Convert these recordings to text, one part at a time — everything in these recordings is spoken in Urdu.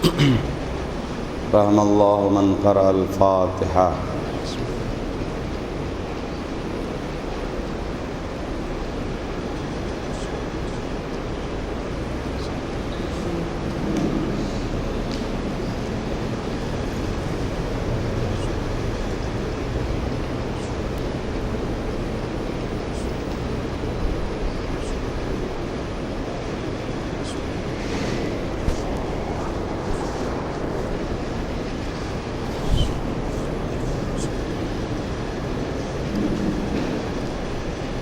رحم الله من قرأ الفاتحة.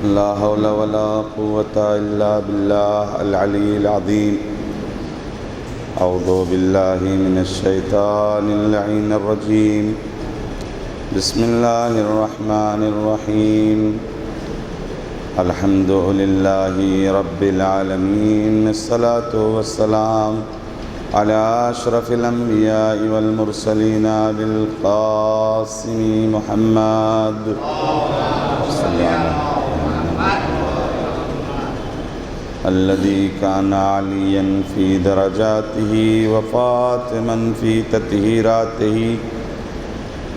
لا حول ولا قوة إلا بالله العلي العظيم. أعوذ بالله من الشيطان اللعين الرجيم. بسم الله الرحمن الرحيم. الحمد لله رب العالمين. الصلاة والسلام على أشرف الأنبياء والمرسلين بالقاسم محمد صلى الله عليه الذي كان عليا في درجاته وفاطما في تطهيراته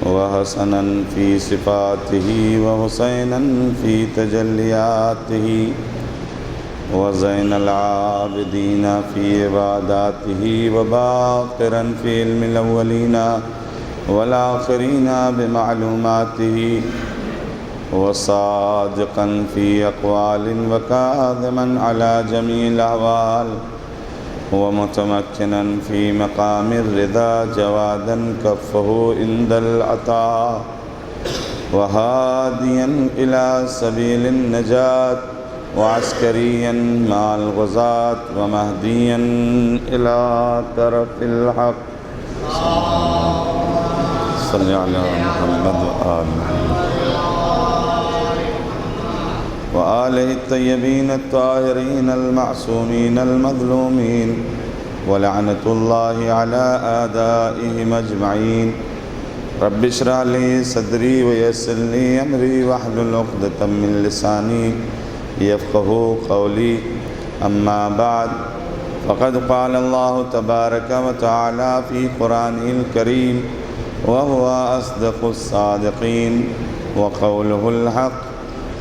وحسنا في صفاته وحسينا في تجلياته وزين العابدين في عباداته وباقرا في علم الأولين والآخرين بمعلوماته وصادقا في أقوال وكاظما على جميع الأحوال ومتمكنا في مقام الرضا جوادا كفه عند العطاء وهاديا إلى سبيل النجاة وعسكريا مع الغزاة ومهديا إلى طرف الحق. صل على محمد وآل محمد وآله الطيبين الطاهرين المعصومين المظلومين ولعنة الله على أعدائهم أجمعين. رب اشرح لي صدري ويسر لي أمري واحلل عقدة من لساني يفقهوا قولي. أما بعد فقد قال الله تبارك وتعالى في قرآنه الكريم وهو أصدق الصادقين وقوله الحق.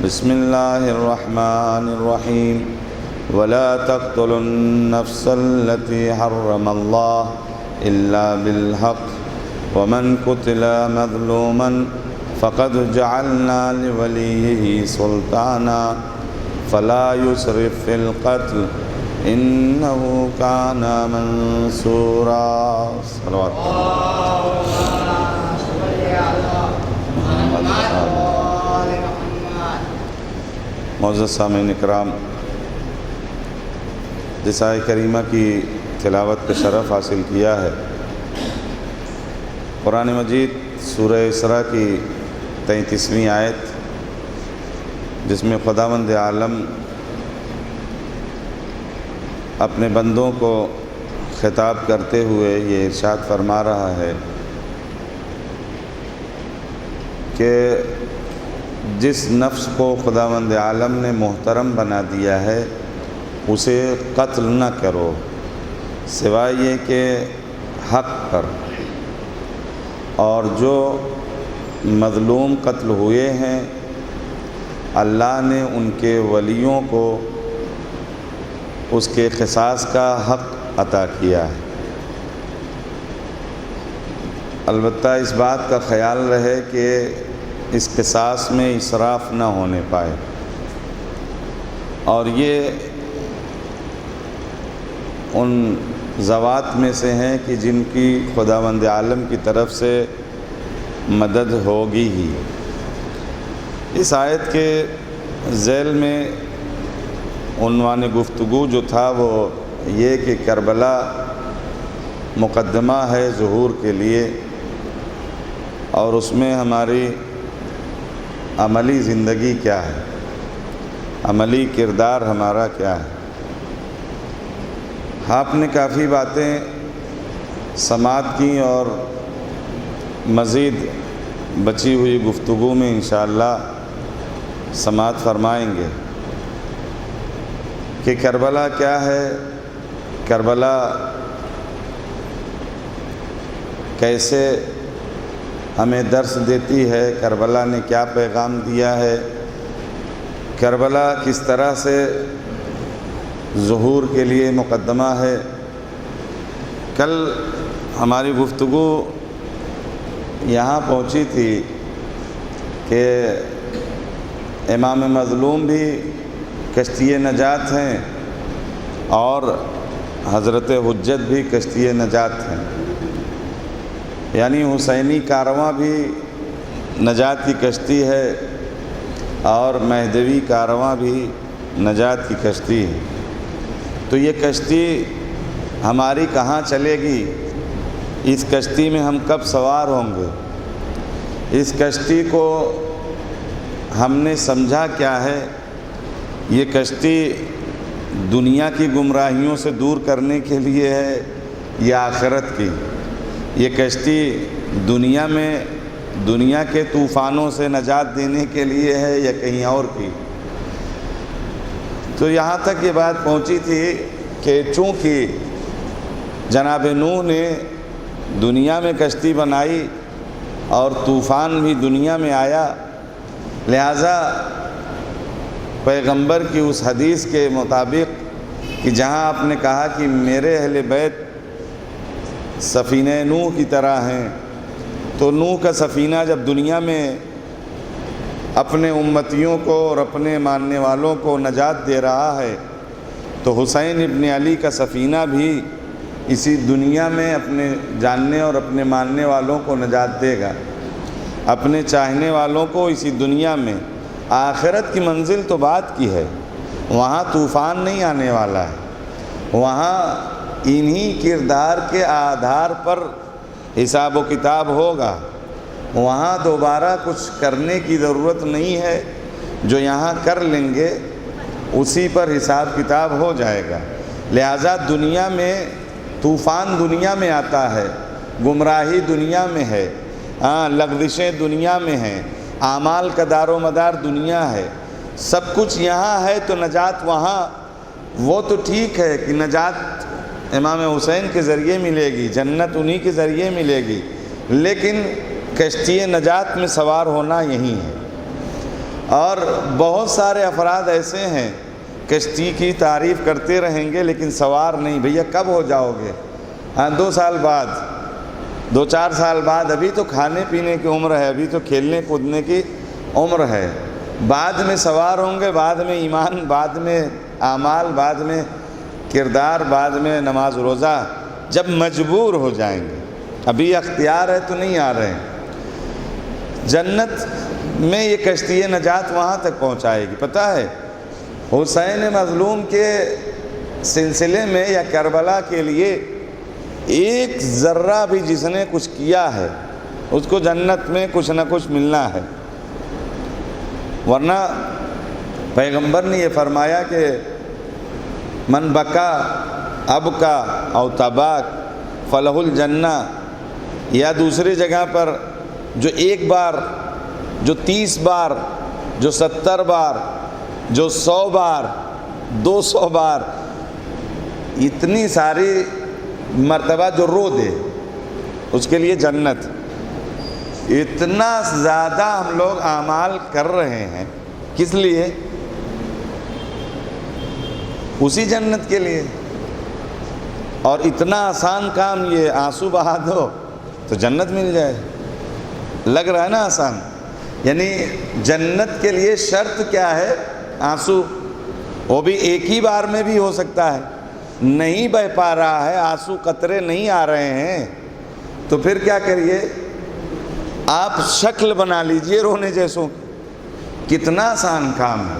بسم الله الرحمن الرحيم. ولا تقتلوا النفس التي حرم الله إلا بالحق ومن قتل مظلوما فقد جعلنا لوليه سلطانا فلا يسرف في القتل إنه كان منصورا. صلوات معزز سامعین اکرام، جس آیت کریمہ کی تلاوت کا شرف حاصل کیا ہے، قرآن مجید سورہ اسراء کی 33ویں آیت، جس میں خداوند عالم اپنے بندوں کو خطاب کرتے ہوئے یہ ارشاد فرما رہا ہے کہ جس نفس کو خداوند عالم نے محترم بنا دیا ہے اسے قتل نہ کرو سوائے یہ کہ حق پر، اور جو مظلوم قتل ہوئے ہیں اللہ نے ان کے ولیوں کو اس کے قصاص کا حق عطا کیا ہے۔ البتہ اس بات کا خیال رہے کہ اس قصاص میں اسراف نہ ہونے پائے، اور یہ ان ذوات میں سے ہیں کہ جن کی خداوند عالم کی طرف سے مدد ہوگی ہی۔ اس آیت کے ذیل میں عنوان گفتگو جو تھا وہ یہ کہ کربلا مقدمہ ہے ظہور کے لیے، اور اس میں ہماری عملی زندگی کیا ہے، عملی کردار ہمارا کیا ہے۔ آپ نے کافی باتیں سماعت کی اور مزید بچی ہوئی گفتگو میں انشاءاللہ سماعت فرمائیں گے کہ کربلا کیا ہے۔ کربلا کیسے ہمیں درس دیتی ہے، کربلا نے کیا پیغام دیا ہے، کربلا کس طرح سے ظہور کے لیے مقدمہ ہے۔ کل ہماری گفتگو یہاں پہنچی تھی کہ امام مظلوم بھی کشتی نجات ہیں اور حضرت حجت بھی کشتی نجات ہیں، یعنی حسینی کارواں بھی نجات کی کشتی ہے اور مہدوی کارواں بھی نجات کی کشتی ہے۔ تو یہ کشتی ہماری کہاں چلے گی؟ اس کشتی میں ہم کب سوار ہوں گے؟ اس کشتی کو ہم نے سمجھا کیا ہے؟ یہ کشتی دنیا کی گمراہیوں سے دور کرنے کے لیے ہے یا آخرت کی؟ یہ کشتی دنیا کے طوفانوں سے نجات دینے کے لیے ہے یا کہیں اور کی؟ تو یہاں تک یہ بات پہنچی تھی کہ چونکہ جناب نوح نے دنیا میں کشتی بنائی اور طوفان بھی دنیا میں آیا، لہذا پیغمبر کی اس حدیث کے مطابق کہ جہاں آپ نے کہا کہ میرے اہل بیت سفینہ نوح کی طرح ہیں، تو نوح کا سفینہ جب دنیا میں اپنے امتیوں کو اور اپنے ماننے والوں کو نجات دے رہا ہے، تو حسین ابن علی کا سفینہ بھی اسی دنیا میں اپنے جاننے اور اپنے ماننے والوں کو نجات دے گا، اپنے چاہنے والوں کو اسی دنیا میں۔ آخرت کی منزل تو بات کی ہے، وہاں طوفان نہیں آنے والا ہے، وہاں انہی کردار کے آدھار پر حساب و کتاب ہوگا، وہاں دوبارہ کچھ کرنے کی ضرورت نہیں ہے، جو یہاں کر لیں گے اسی پر حساب کتاب ہو جائے گا۔ لہذا دنیا میں طوفان دنیا میں آتا ہے، گمراہی دنیا میں ہے، لغزشیں دنیا میں ہیں، اعمال کا دار و مدار دنیا ہے، سب کچھ یہاں ہے تو نجات وہاں۔ وہ تو ٹھیک ہے کہ نجات امام حسین کے ذریعے ملے گی، جنت انہی کے ذریعے ملے گی، لیکن کشتی نجات میں سوار ہونا یہی ہے۔ اور بہت سارے افراد ایسے ہیں کشتی کی تعریف کرتے رہیں گے لیکن سوار نہیں۔ بھیا کب ہو جاؤ گے؟ 2 سال بعد، 2-4 سال بعد، ابھی تو کھانے پینے کی عمر ہے، ابھی تو کھیلنے کودنے کی عمر ہے، بعد میں سوار ہوں گے، بعد میں ایمان، بعد میں اعمال، بعد میں کردار، بعد میں نماز روزہ، جب مجبور ہو جائیں گے۔ ابھی اختیار ہے تو نہیں آ رہے ہیں۔ جنت میں یہ کشتی نجات وہاں تک پہنچائے گی۔ پتہ ہے حسین مظلوم کے سلسلے میں یا کربلا کے لیے ایک ذرہ بھی جس نے کچھ کیا ہے اس کو جنت میں کچھ نہ کچھ ملنا ہے، ورنہ پیغمبر نے یہ فرمایا کہ من بکا ابکا او تباک فلہ الجنہ، یا دوسری جگہ پر جو ایک بار، جو 30 بار، جو 70 بار، جو 100 بار، 200 بار، اتنی ساری مرتبہ جو رو دے اس کے لیے جنت۔ اتنا زیادہ ہم لوگ اعمال کر رہے ہیں، کس لیے؟ اسی جنت کے لیے۔ اور اتنا آسان کام یہ، آنسو بہا دو تو جنت مل جائے، لگ رہا ہے نا آسان؟ یعنی جنت کے لیے شرط کیا ہے؟ آنسو، وہ بھی ایک ہی بار میں بھی ہو سکتا ہے، نہیں بہ پا رہا ہے، آنسو قطرے نہیں آ رہے ہیں، تو پھر کیا کریے؟ آپ شکل بنا لیجئے رونے جیسوں۔ کتنا آسان کام ہے،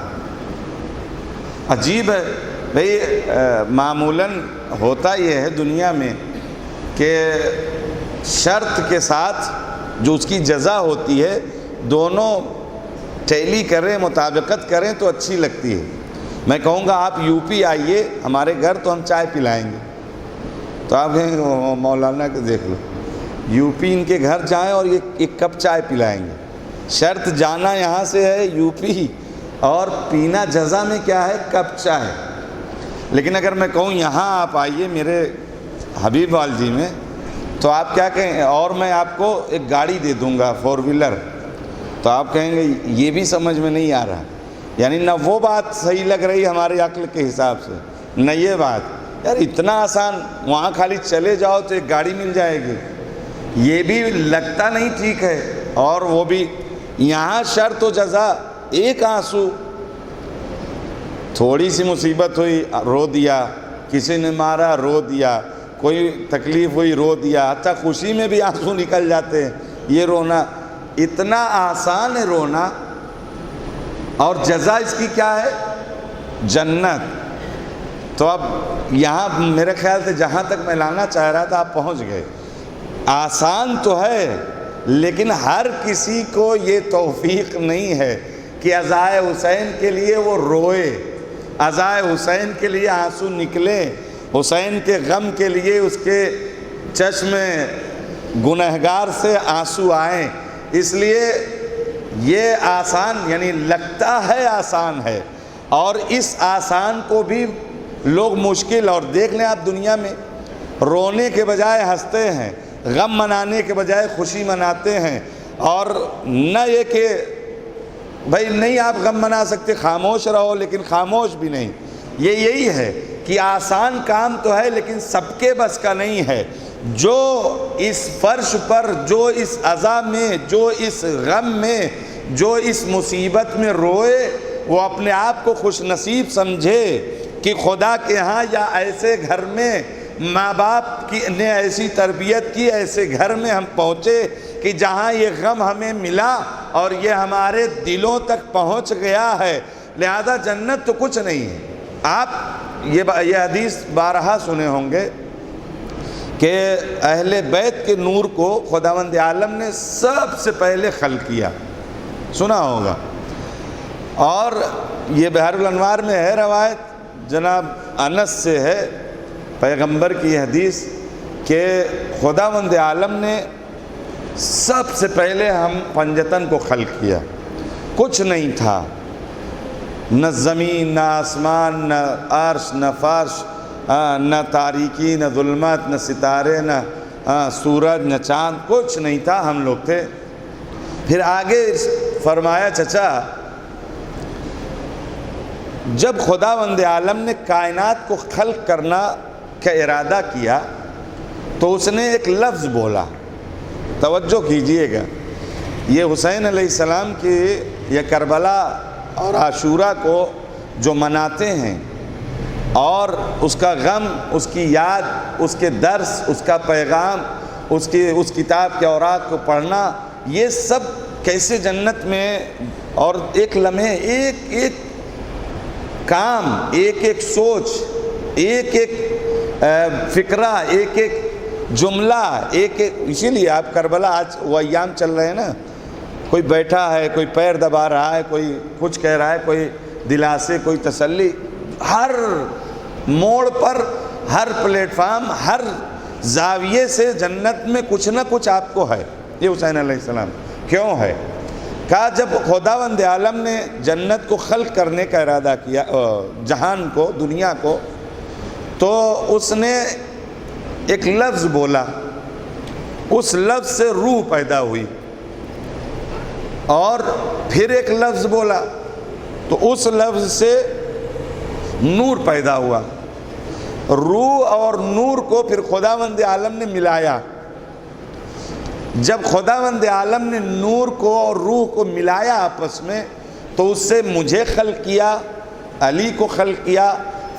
عجیب ہے بھئی۔ معمولاً ہوتا یہ ہے دنیا میں کہ شرط کے ساتھ جو اس کی جزا ہوتی ہے دونوں ٹیلی کریں، مطابقت کریں تو اچھی لگتی ہے۔ میں کہوں گا آپ یو پی آئیے ہمارے گھر تو ہم چائے پلائیں گے، تو آپ کہیں گے مولانا کے دیکھ لو، یو پی ان کے گھر جائیں اور یہ 1 کپ چائے پلائیں گے۔ شرط جانا یہاں سے ہے یو پی، اور پینا جزا میں کیا ہے؟ کپ چائے۔ لیکن اگر میں کہوں یہاں آپ آئیے میرے حبیب والجی میں تو آپ کیا کہیں، اور میں آپ کو ایک گاڑی دے دوں گا 4 ویلر، تو آپ کہیں گے یہ بھی سمجھ میں نہیں آ رہا، یعنی نہ وہ بات صحیح لگ رہی ہماری عقل کے حساب سے، نہ یہ بات، یار اتنا آسان، وہاں خالی چلے جاؤ تو ایک گاڑی مل جائے گی، یہ بھی لگتا نہیں ٹھیک ہے، اور وہ بھی یہاں شرط و جزا، ایک آنسو، تھوڑی سی مصیبت ہوئی رو دیا، کسی نے مارا رو دیا، کوئی تکلیف ہوئی رو دیا، حتیٰ خوشی میں بھی آنسو نکل جاتے ہیں، یہ رونا اتنا آسان ہے رونا، اور جزا اس کی کیا ہے؟ جنت۔ تو اب یہاں میرے خیال سے جہاں تک میں لانا چاہ رہا تھا آپ پہنچ گئے، آسان تو ہے لیکن ہر کسی کو یہ توفیق نہیں ہے کہ عزائے حسین کے لیے وہ روئے، عزائے حسین کے لیے آنسو نکلے، حسین کے غم کے لیے اس کے چشم گنہگار سے آنسو آئیں۔ اس لیے یہ آسان، یعنی لگتا ہے آسان ہے، اور اس آسان کو بھی لوگ مشکل، اور دیکھ لیں آپ دنیا میں رونے کے بجائے ہنستے ہیں، غم منانے کے بجائے خوشی مناتے ہیں، اور نہ یہ کہ بھائی نہیں آپ غم منا سکتے خاموش رہو، لیکن خاموش بھی نہیں، یہ یہی ہے کہ آسان کام تو ہے لیکن سب کے بس کا نہیں ہے۔ جو اس فرش پر، جو اس عذاب میں، جو اس غم میں، جو اس مصیبت میں روئے، وہ اپنے آپ کو خوش نصیب سمجھے کہ خدا کے ہاں یا ایسے گھر میں ماں باپ نے ایسی تربیت کی، ایسے گھر میں ہم پہنچے کہ جہاں یہ غم ہمیں ملا اور یہ ہمارے دلوں تک پہنچ گیا ہے، لہذا جنت تو کچھ نہیں ہے۔ آپ یہ حدیث بارہا سنے ہوں گے کہ اہل بیت کے نور کو خداوند عالم نے سب سے پہلے خلق کیا، سنا ہوگا، اور یہ بحر الانوار میں ہے روایت، جناب انس سے ہے پیغمبر کی حدیث کہ خداوند عالم نے سب سے پہلے ہم پنجتن کو خلق کیا، کچھ نہیں تھا، نہ زمین، نہ آسمان، نہ عرش، نہ فرش، نہ تاریکی، نہ ظلمت، نہ ستارے، نہ سورج، نہ چاند، کچھ نہیں تھا، ہم لوگ تھے۔ پھر آگے فرمایا چچا جب خداوند عالم نے کائنات کو خلق کرنا کا ارادہ کیا تو اس نے ایک لفظ بولا، توجہ کیجئے گا، یہ حسین علیہ السلام کی یہ کربلا اور عاشورہ کو جو مناتے ہیں اور اس کا غم، اس کی یاد، اس کے درس، اس کا پیغام، اس کتاب کے اوراق کو پڑھنا، یہ سب کیسے جنت میں، اور ایک لمحے، ایک ایک کام، ایک ایک سوچ، ایک ایک فکرہ، ایک ایک جملہ، ایک ایک، اسی لیے آپ کربلا آج وہ ایام چل رہے ہیں نا، کوئی بیٹھا ہے، کوئی پیر دبا رہا ہے، کوئی کچھ کہہ رہا ہے، کوئی دلاسے، کوئی تسلی، ہر موڑ پر، ہر پلیٹ فارم، ہر زاویے سے جنت میں کچھ نہ کچھ آپ کو ہے۔ یہ حسین علیہ السلام کیوں ہے؟ کہا جب خداوند عالم نے جنت کو خلق کرنے کا ارادہ کیا، جہان کو، دنیا کو، تو اس نے ایک لفظ بولا، اس لفظ سے روح پیدا ہوئی، اور پھر ایک لفظ بولا تو اس لفظ سے نور پیدا ہوا، روح اور نور کو پھر خداوند عالم نے ملایا۔ جب خداوند عالم نے نور کو اور روح کو ملایا آپس میں تو اس سے مجھے خلق کیا، علی کو خلق کیا،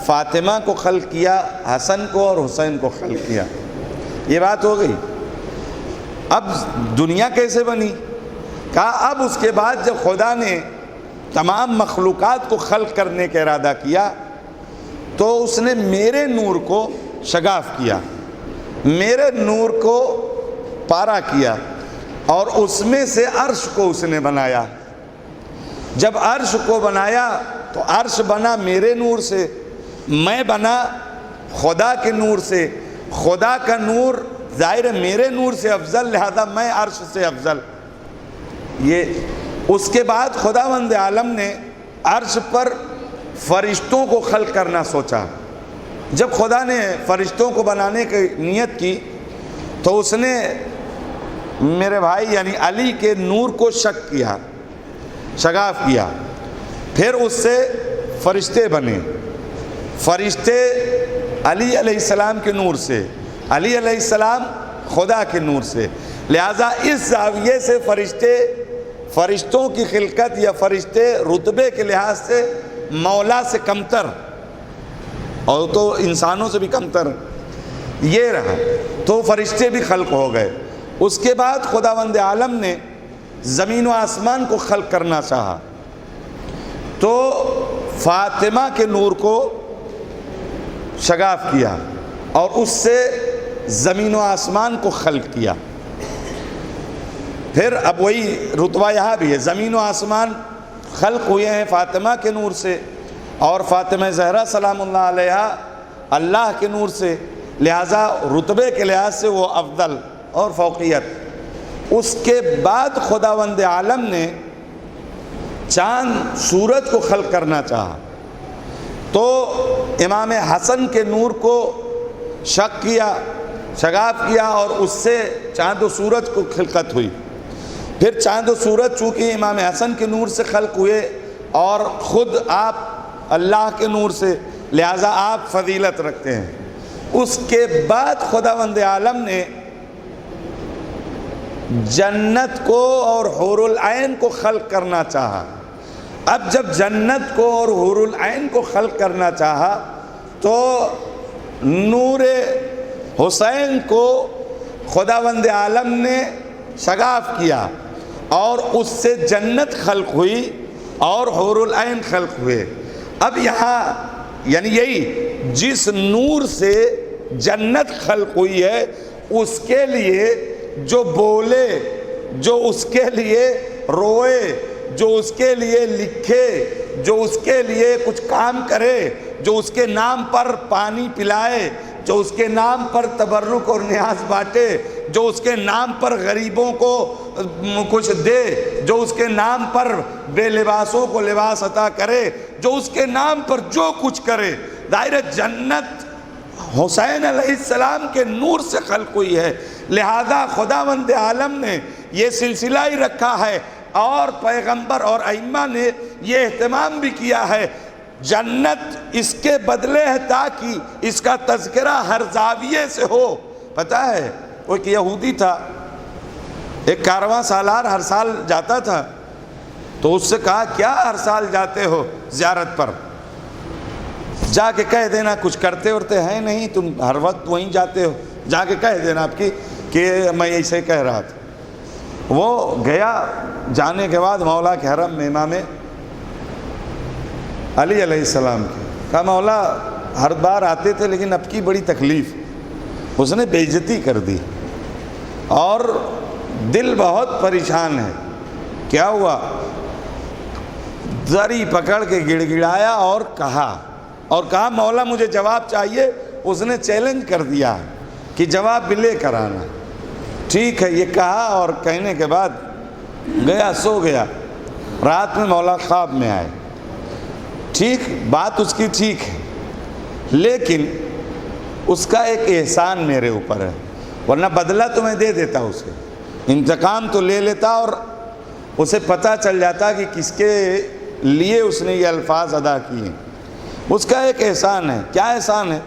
فاطمہ کو خلق کیا، حسن کو اور حسین کو خلق کیا۔ یہ بات ہو گئی۔ اب دنیا کیسے بنی؟ کہا اب اس کے بعد جب خدا نے تمام مخلوقات کو خلق کرنے کا ارادہ کیا تو اس نے میرے نور کو شگاف کیا، میرے نور کو پارا کیا، اور اس میں سے عرش کو اس نے بنایا۔ جب عرش کو بنایا تو عرش بنا میرے نور سے، میں بنا خدا کے نور سے، خدا کا نور ظاہر میرے نور سے افضل، لہذا میں عرش سے افضل۔ یہ اس کے بعد خداوند عالم نے عرش پر فرشتوں کو خلق کرنا سوچا۔ جب خدا نے فرشتوں کو بنانے کی نیت کی تو اس نے میرے بھائی یعنی علی کے نور کو شک کیا، شگاف کیا. پھر اس سے فرشتے بنے، فرشتے علی علیہ السلام کے نور سے، علی علیہ السلام خدا کے نور سے. لہٰذا اس زاویے سے فرشتوں کی خلقت یا فرشتے رتبے کے لحاظ سے مولا سے کمتر، اور تو انسانوں سے بھی کمتر یہ رہا. تو فرشتے بھی خلق ہو گئے. اس کے بعد خداوند عالم نے زمین و آسمان کو خلق کرنا چاہا تو فاطمہ کے نور کو شگاف کیا اور اس سے زمین و آسمان کو خلق کیا. پھر اب وہی رتبہ یہاں بھی ہے، زمین و آسمان خلق ہوئے ہیں فاطمہ کے نور سے، اور فاطمہ زہرا سلام اللہ علیہا اللہ کے نور سے. لہٰذا رتبے کے لحاظ سے وہ افضل اور فوقیت. اس کے بعد خداوند عالم نے چاند سورج کو خلق کرنا چاہا تو امام حسن کے نور کو شق کیا، شگاف کیا، اور اس سے چاند و سورج کو خلقت ہوئی. پھر چاند و سورج چونکہ امام حسن کے نور سے خلق ہوئے اور خود آپ اللہ کے نور سے، لہٰذا آپ فضیلت رکھتے ہیں. اس کے بعد خداوند عالم نے جنت کو اور حور العین کو خلق کرنا چاہا. اب جب جنت کو اور حور العین کو خلق کرنا چاہا تو نور حسین کو خداوند عالم نے شگاف کیا اور اس سے جنت خلق ہوئی اور حور العین خلق ہوئے. اب یہاں یعنی یہی جس نور سے جنت خلق ہوئی ہے اس کے لیے جو بولے، جو اس کے لیے روئے، جو اس کے لیے لکھے، جو اس کے لیے کچھ کام کرے، جو اس کے نام پر پانی پلائے، جو اس کے نام پر تبرک اور نیاز بانٹے، جو اس کے نام پر غریبوں کو کچھ دے، جو اس کے نام پر بے لباسوں کو لباس عطا کرے، جو اس کے نام پر جو کچھ کرے. ظاہر جنت حسین علیہ السلام کے نور سے خلق ہوئی ہے. لہذا خداوند عالم نے یہ سلسلہ ہی رکھا ہے اور پیغمبر اور ائمہ نے یہ اہتمام بھی کیا ہے. جنت اس کے بدلے ہے تاکہ اس کا تذکرہ ہر زاویے سے ہو. پتہ ہے وہ ایک یہودی تھا، ایک کارواں سالار ہر سال جاتا تھا تو اس سے کہا کیا ہر سال جاتے ہو زیارت پر؟ جا کے کہہ دینا کچھ کرتے ورتے ہیں نہیں، تم ہر وقت وہیں جاتے ہو، جا کے کہہ دینا آپ کی کہ میں ایسے کہہ رہا تھا. وہ گیا، جانے کے بعد مولا کے حرم میں امام علی علیہ السلام کی کہا مولا ہر بار آتے تھے لیکن اب کی بڑی تکلیف. اس نے بے عزتی کر دی اور دل بہت پریشان ہے. کیا ہوا؟ دری پکڑ کے گڑ گڑایا اور کہا مولا مجھے جواب چاہیے. اس نے چیلنج کر دیا کہ جواب بھی لے کر آنا. ٹھیک ہے یہ کہا اور کہنے کے بعد گیا، سو گیا. رات میں مولا خواب میں آئے. ٹھیک بات اس کی ٹھیک ہے لیکن اس کا ایک احسان میرے اوپر ہے، ورنہ بدلہ تو میں دے دیتا، اسے انتقام تو لے لیتا اور اسے پتہ چل جاتا کہ کس کے لیے اس نے یہ الفاظ ادا کیے. اس کا ایک احسان ہے. کیا احسان ہے؟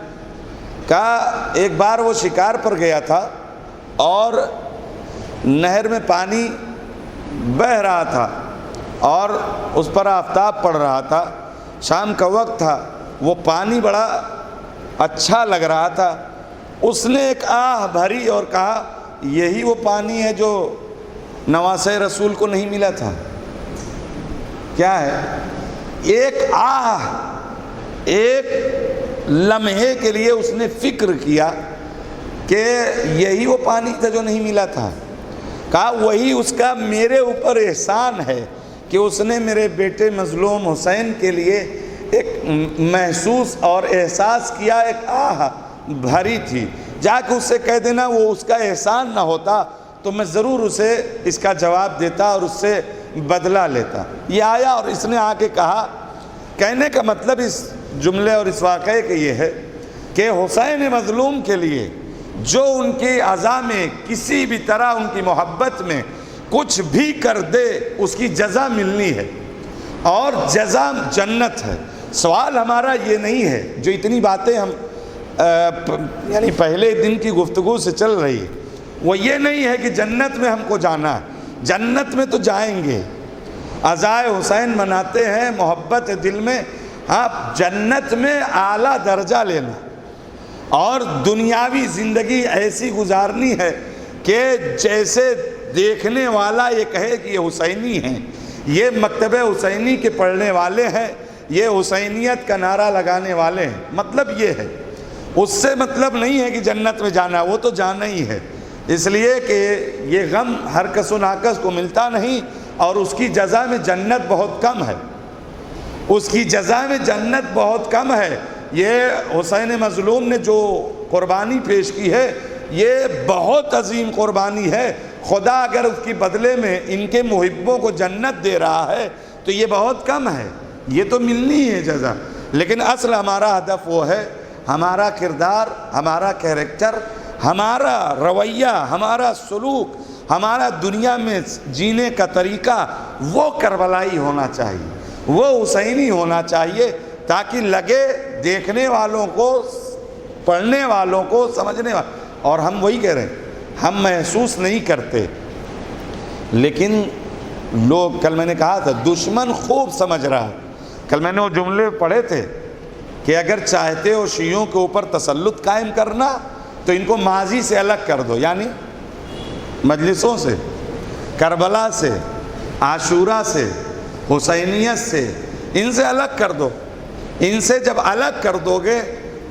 کہا ایک بار وہ شکار پر گیا تھا اور نہر میں پانی بہہ رہا تھا اور اس پر آفتاب پڑ رہا تھا. شام کا وقت تھا، وہ پانی بڑا اچھا لگ رہا تھا. اس نے ایک آہ بھری اور کہا یہی وہ پانی ہے جو نواسۂ رسول کو نہیں ملا تھا. کیا ہے؟ ایک آہ، ایک لمحے کے لیے اس نے فکر کیا کہ یہی وہ پانی تھا جو نہیں ملا تھا. کہا وہی اس کا میرے اوپر احسان ہے کہ اس نے میرے بیٹے مظلوم حسین کے لیے ایک محسوس اور احساس کیا، ایک آہ بھری تھی. جا کے اس سے کہہ دینا وہ اس کا احسان نہ ہوتا تو میں ضرور اسے اس کا جواب دیتا اور اس سے بدلہ لیتا. یہ آیا اور اس نے آ کے کہا. کہنے کا مطلب اس جملے اور اس واقعے کے یہ ہے کہ حسین مظلوم کے لیے جو ان کی اعضاء میں کسی بھی طرح ان کی محبت میں کچھ بھی کر دے اس کی جزا ملنی ہے، اور جزا جنت ہے۔ سوال ہمارا یہ نہیں ہے، جو اتنی باتیں ہم یعنی پہلے دن کی گفتگو سے چل رہی ہے، وہ یہ نہیں ہے کہ جنت میں ہم کو جانا ہے۔ جنت میں تو جائیں گے، عزائے حسین مناتے ہیں، محبت دل میں، ہاں جنت میں اعلیٰ درجہ لینا اور دنیاوی زندگی ایسی گزارنی ہے کہ جیسے دیکھنے والا یہ کہے کہ یہ حسینی ہیں، یہ مکتبہ حسینی کے پڑھنے والے ہیں، یہ حسینیت کا نعرہ لگانے والے ہیں۔ مطلب یہ ہے، اس سے مطلب نہیں ہے کہ جنت میں جانا، وہ تو جانا ہی ہے، اس لیے کہ یہ غم ہر کس و ناکس کو ملتا نہیں، اور اس کی جزا میں جنت بہت کم ہے، اس کی جزا میں جنت بہت کم ہے۔ یہ حسین مظلوم نے جو قربانی پیش کی ہے یہ بہت عظیم قربانی ہے۔ خدا اگر اس کی بدلے میں ان کے محبوں کو جنت دے رہا ہے تو یہ بہت کم ہے، یہ تو ملنی ہے جزا۔ لیکن اصل ہمارا ہدف وہ ہے، ہمارا کردار، ہمارا کیریکٹر، ہمارا رویہ، ہمارا سلوک، ہمارا دنیا میں جینے کا طریقہ وہ کربلائی ہونا چاہیے، وہ حسینی ہونا چاہیے، تاکہ لگے دیکھنے والوں کو، پڑھنے والوں کو، سمجھنے والوں۔ اور ہم وہی کہہ رہے ہیں، ہم محسوس نہیں کرتے، لیکن لوگ، کل میں نے کہا تھا دشمن خوب سمجھ رہا ہے۔ کل میں نے وہ جملے پڑھے تھے کہ اگر چاہتے ہو شیعوں کے اوپر تسلط قائم کرنا تو ان کو ماضی سے الگ کر دو، یعنی مجلسوں سے، کربلا سے، عاشورہ سے، حسینیت سے، ان سے الگ کر دو۔ ان سے جب الگ کر دو گے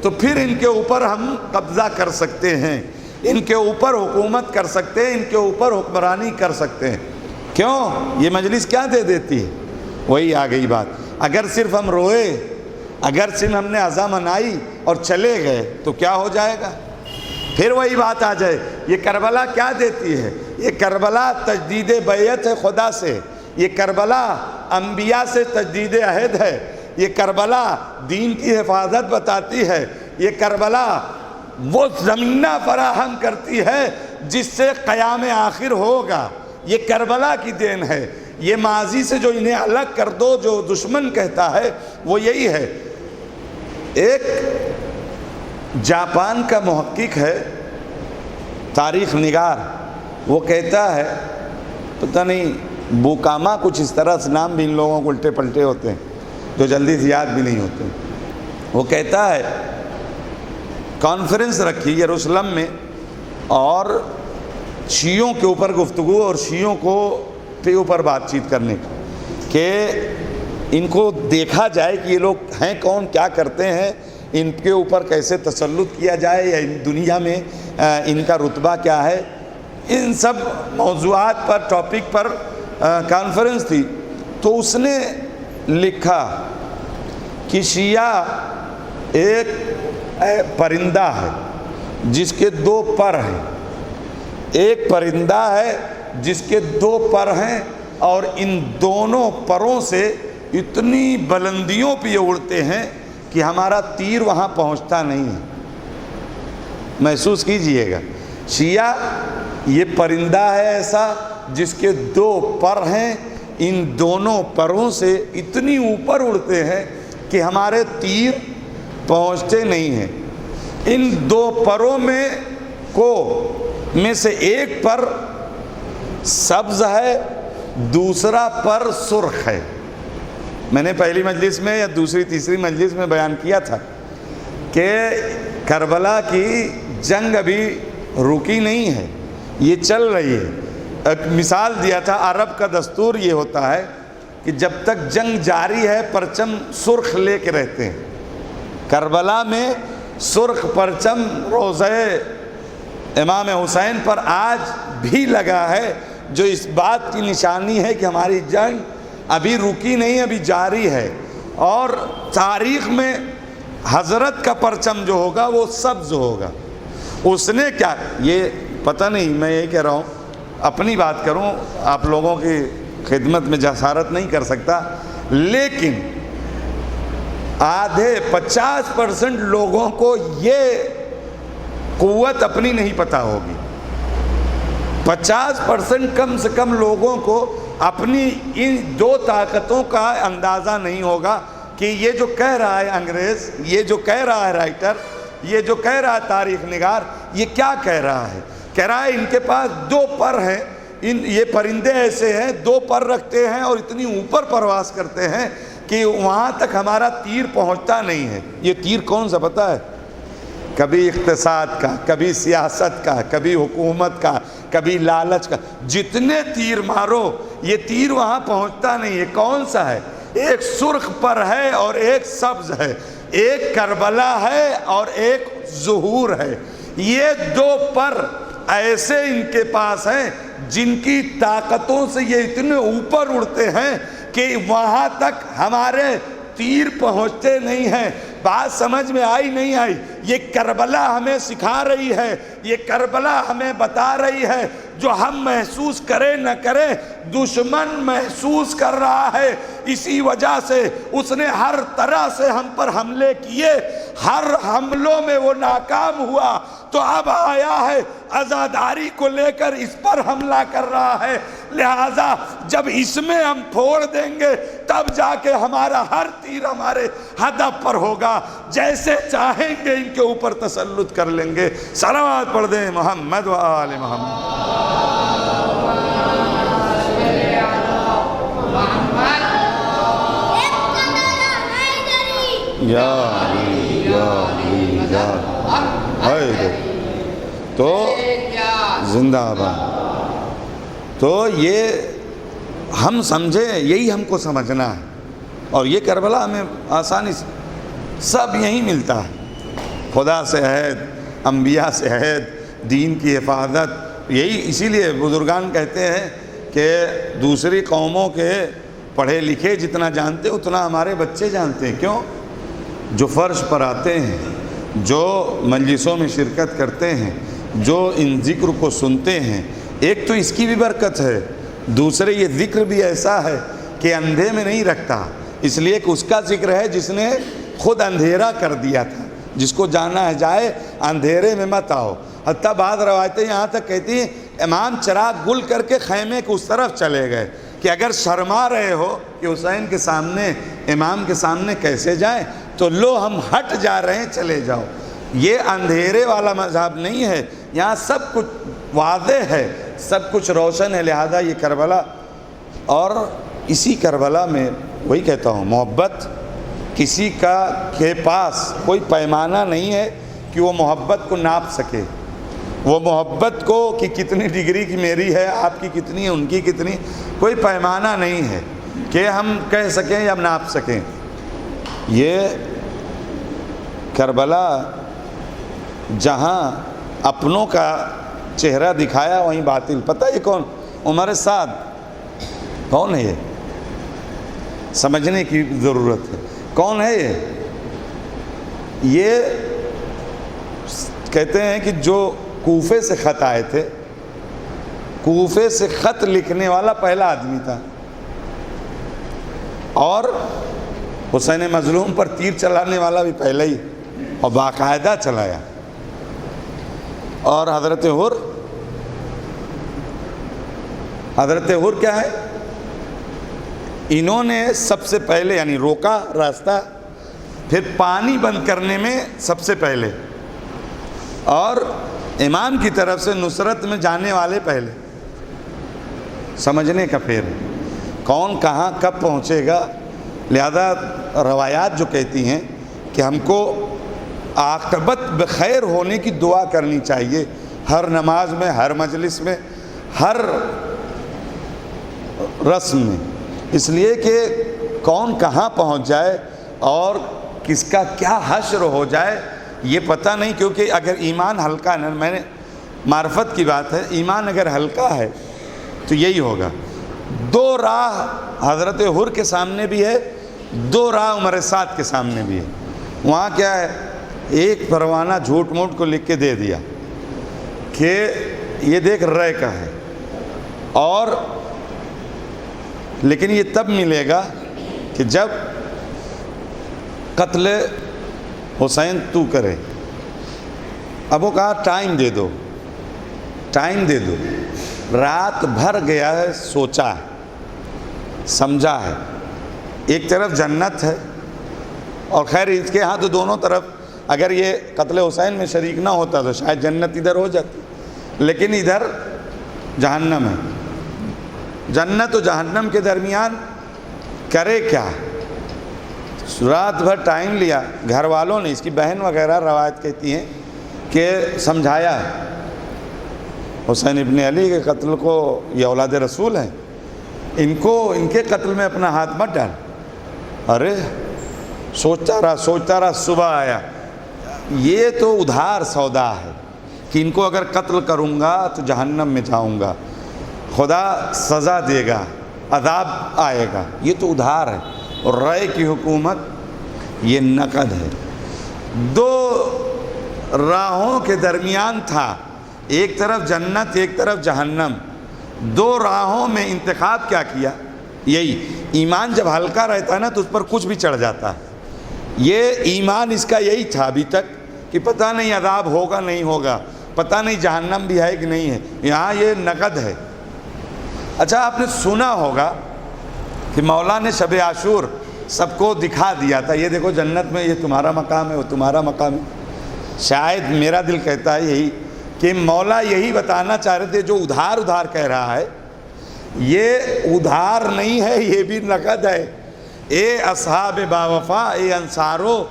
تو پھر ان کے اوپر ہم قبضہ کر سکتے ہیں، ان کے اوپر حکومت کر سکتے ہیں، ان کے اوپر حکمرانی کر سکتے ہیں۔ کیوں؟ یہ مجلس کیا دے دیتی ہے؟ وہی آ گئی بات۔ اگر صرف ہم روئے، اگر صرف ہم نے عزا منائی اور چلے گئے تو کیا ہو جائے گا؟ پھر وہی بات آ جائے۔ یہ کربلا کیا دیتی ہے؟ یہ کربلا تجدید بیعت ہے خدا سے، یہ کربلا انبیاء سے تجدید عہد ہے، یہ کربلا دین کی حفاظت بتاتی ہے، یہ کربلا وہ زمینہ فراہم کرتی ہے جس سے قیام آخر ہوگا۔ یہ کربلا کی دین ہے۔ یہ ماضی سے جو انہیں الگ کر دو جو دشمن کہتا ہے وہ یہی ہے۔ ایک جاپان کا محقق ہے، تاریخ نگار، وہ کہتا ہے، پتہ نہیں بوکاما کچھ اس طرح سے نام بھی ان لوگوں کو الٹے پلٹے ہوتے ہیں جو جلدی سے یاد بھی نہیں ہوتے۔ وہ کہتا ہے کانفرنس رکھی یروشلم میں اور شیعوں کے اوپر گفتگو اور شیعوں کو کے اوپر بات چیت کرنے کی، کہ ان کو دیکھا جائے کہ یہ لوگ ہیں کون، کیا کرتے ہیں، ان کے اوپر کیسے تسلط کیا جائے، یا ان دنیا میں ان کا رتبہ کیا ہے۔ ان سب موضوعات پر، ٹاپک پر کانفرنس تھی۔ تو اس نے لکھا کہ شیعہ ایک پرندہ ہے جس کے دو پر ہیں، ایک پرندہ ہے جس کے دو پر ہیں، اور ان دونوں پروں سے اتنی بلندیوں پہ یہ اڑتے ہیں کہ ہمارا تیر وہاں پہنچتا نہیں ہے۔ محسوس کیجئے گا، شیعہ یہ پرندہ ہے ایسا جس کے دو پر ہیں، ان دونوں پروں سے اتنی اوپر اڑتے ہیں کہ ہمارے تیر پہنچتے نہیں ہیں۔ ان دو پروں میں سے ایک پر سبز ہے، دوسرا پر سرخ ہے۔ میں نے پہلی مجلس میں یا دوسری تیسری مجلس میں بیان کیا تھا کہ کربلا کی جنگ ابھی رکی نہیں ہے، یہ چل رہی ہے۔ ایک مثال دیا تھا، عرب کا دستور یہ ہوتا ہے کہ جب تک جنگ جاری ہے پرچم سرخ لے کے رہتے ہیں۔ کربلا میں سرخ پرچم روضہ امام حسین پر آج بھی لگا ہے، جو اس بات کی نشانی ہے کہ ہماری جنگ ابھی رکی نہیں، ابھی جاری ہے۔ اور تاریخ میں حضرت کا پرچم جو ہوگا وہ سبز ہوگا۔ اس نے کیا، یہ پتہ نہیں، میں یہی کہہ رہا ہوں، اپنی بات کروں، آپ لوگوں کی خدمت میں جسارت نہیں کر سکتا، لیکن آدھے 50% لوگوں کو یہ قوت اپنی نہیں پتہ ہوگی. 50% کم سے کم لوگوں کو اپنی ان دو طاقتوں کا اندازہ نہیں ہوگا کہ یہ جو کہہ رہا ہے انگریز، یہ جو کہہ رہا ہے رائٹر، یہ جو کہہ رہا ہے تاریخ نگار، یہ کیا کہہ رہا ہے. کہہ رہا ہے ان کے پاس 2 پر ہیں، یہ پرندے ایسے ہیں 2 پر رکھتے ہیں اور اتنی اوپر پرواز کرتے ہیں کہ وہاں تک ہمارا تیر پہنچتا نہیں ہے. یہ تیر کون سا پتہ ہے؟ کبھی اقتصاد کا، کبھی سیاست کا، کبھی حکومت کا، کبھی لالچ کا. جتنے تیر مارو یہ تیر وہاں پہنچتا نہیں. یہ کون سا ہے؟ ایک سرخ پر ہے اور ایک سبز ہے، ایک کربلا ہے اور ایک ظہور ہے. یہ 2 پر ایسے ان کے پاس ہیں جن کی طاقتوں سے یہ اتنے اوپر اڑتے ہیں کہ وہاں تک ہمارے تیر پہنچتے نہیں ہیں. بات سمجھ میں آئی نہیں آئی؟ یہ کربلا ہمیں سکھا رہی ہے، یہ کربلا ہمیں بتا رہی ہے. جو ہم محسوس کریں نہ کریں دشمن محسوس کر رہا ہے. اسی وجہ سے اس نے ہر طرح سے ہم پر حملے کیے، ہر حملوں میں وہ ناکام ہوا. تو اب آیا ہے عزاداری کو لے کر اس پر حملہ کر رہا ہے. لہذا جب اس میں ہم پھوڑ دیں گے تب جا کے ہمارا ہر تیر ہمارے ہدف پر ہوگا. جیسے چاہیں گے ان کے اوپر تسلط کر لیں گے. صلوات پڑھ دیں محمد و آل محمد. یا علی یا علی یا علی. تو زندہ آباد. تو یہ ہم سمجھیں، یہی ہم کو سمجھنا ہے. اور یہ کربلا ہمیں آسانی سے سب یہی ملتا ہے. خدا سے عہد، انبیاء سے عہد، دین کی حفاظت. یہی اسی لیے بزرگان کہتے ہیں کہ دوسری قوموں کے پڑھے لکھے جتنا جانتے اتنا ہمارے بچے جانتے ہیں. کیوں؟ جو فرش پر آتے ہیں، جو مجلسوں میں شرکت کرتے ہیں، جو ان ذکر کو سنتے ہیں. ایک تو اس کی بھی برکت ہے، دوسرے یہ ذکر بھی ایسا ہے کہ اندھے میں نہیں رکھتا. اس لیے کہ اس کا ذکر ہے جس نے خود اندھیرا کر دیا تھا. جس کو جانا ہے جائے، اندھیرے میں مت آؤ. حتیٰ بعض روایتیں یہاں تک کہتی ہیں امام چراغ گل کر کے خیمے کے اس طرف چلے گئے کہ اگر شرما رہے ہو کہ حسین کے سامنے، امام کے سامنے کیسے جائیں، تو لو ہم ہٹ جا رہے ہیں، چلے جاؤ. یہ اندھیرے والا مذہب نہیں ہے. یہاں سب کچھ واضح ہے، سب کچھ روشن ہے. لہذا یہ کربلا، اور اسی کربلا میں وہی کہتا ہوں، محبت کسی کا کے پاس کوئی پیمانہ نہیں ہے کہ وہ محبت کو ناپ سکے. وہ محبت کو کہ کتنی ڈگری کی میری ہے، آپ کی کتنی ہے، ان کی کتنی، کوئی پیمانہ نہیں ہے کہ ہم کہہ سکیں یا ناپ سکیں. یہ کربلا جہاں اپنوں کا چہرہ دکھایا وہیں باطل. پتہ یہ کون؟ عمر سعد. کون ہے یہ؟ سمجھنے کی ضرورت ہے. کون ہے یہ؟ یہ کہتے ہیں کہ جو کوفے سے خط آئے تھے، کوفے سے خط لکھنے والا پہلا آدمی تھا، اور حسین مظلوم پر تیر چلانے والا بھی پہلے ہی، اور باقاعدہ چلایا. اور حضرت حر کیا ہے؟ انہوں نے سب سے پہلے یعنی روکا راستہ، پھر پانی بند کرنے میں سب سے پہلے، اور امام کی طرف سے نصرت میں جانے والے پہلے. سمجھنے کا پھر کون کہاں کب پہنچے گا. لہذا روایات جو کہتی ہیں کہ ہم کو عاقبت بخیر ہونے کی دعا کرنی چاہیے ہر نماز میں، ہر مجلس میں، ہر رسم میں. اس لیے کہ کون کہاں پہنچ جائے اور کس کا کیا حشر ہو جائے یہ پتہ نہیں. کیونکہ اگر ایمان ہلکا نہ، میں نے معرفت کی بات ہے، ایمان اگر ہلکا ہے تو یہی ہوگا. 2 راہ حضرت حر کے سامنے بھی ہے، 2 راہ عمر سعد کے سامنے بھی ہے. وہاں کیا ہے؟ ایک پروانہ جھوٹ موٹ کو لکھ کے دے دیا کہ یہ دیکھ رے کا ہے، اور لیکن یہ تب ملے گا کہ جب قتل حسین تو کرے. اب وہ کہا ٹائم دے دو، ٹائم دے دو. رات بھر گیا ہے، سوچا ہے، سمجھا ہے. ایک طرف جنت ہے، اور خیر اس کے ہاں تو دونوں طرف، اگر یہ قتل حسین میں شریک نہ ہوتا تو شاید جنت ادھر ہو جاتی، لیکن ادھر جہنم ہے. جنت و جہنم کے درمیان کرے کیا؟ رات بھر ٹائم لیا. گھر والوں نے، اس کی بہن وغیرہ روایت کہتی ہیں کہ سمجھایا ہے حسین ابن علی کے قتل کو، یہ اولاد رسول ہیں، ان کے قتل میں اپنا ہاتھ مت ڈال. ارے سوچتا رہا، صبح آیا. یہ تو ادھار سودا ہے کہ ان کو اگر قتل کروں گا تو جہنم میں جاؤں گا، خدا سزا دے گا، عذاب آئے گا. یہ تو ادھار ہے. اور رائے کی حکومت یہ نقد ہے. دو راہوں کے درمیان تھا، ایک طرف جنت ایک طرف جہنم. دو راہوں میں انتخاب کیا کیا؟ یہی ایمان جب ہلکا رہتا ہے نا تو اس پر کچھ بھی چڑھ جاتا ہے. یہ ایمان اس کا یہی تھا ابھی تک کہ پتہ نہیں عذاب ہوگا نہیں ہوگا، پتہ نہیں جہنم بھی ہے کہ نہیں ہے. یہاں یہ نقد ہے. اچھا آپ نے سنا ہوگا کہ مولا نے شب عاشور سب کو دکھا دیا تھا، یہ دیکھو جنت میں یہ تمہارا مقام ہے، وہ تمہارا مقام ہے. شاید میرا دل کہتا ہے یہی کہ مولا یہی بتانا چاہ رہے تھے، جو ادھار ادھار کہہ رہا ہے یہ ادھار نہیں ہے، یہ بھی نقد ہے. اے اصحاب باوفا، اے انصارو،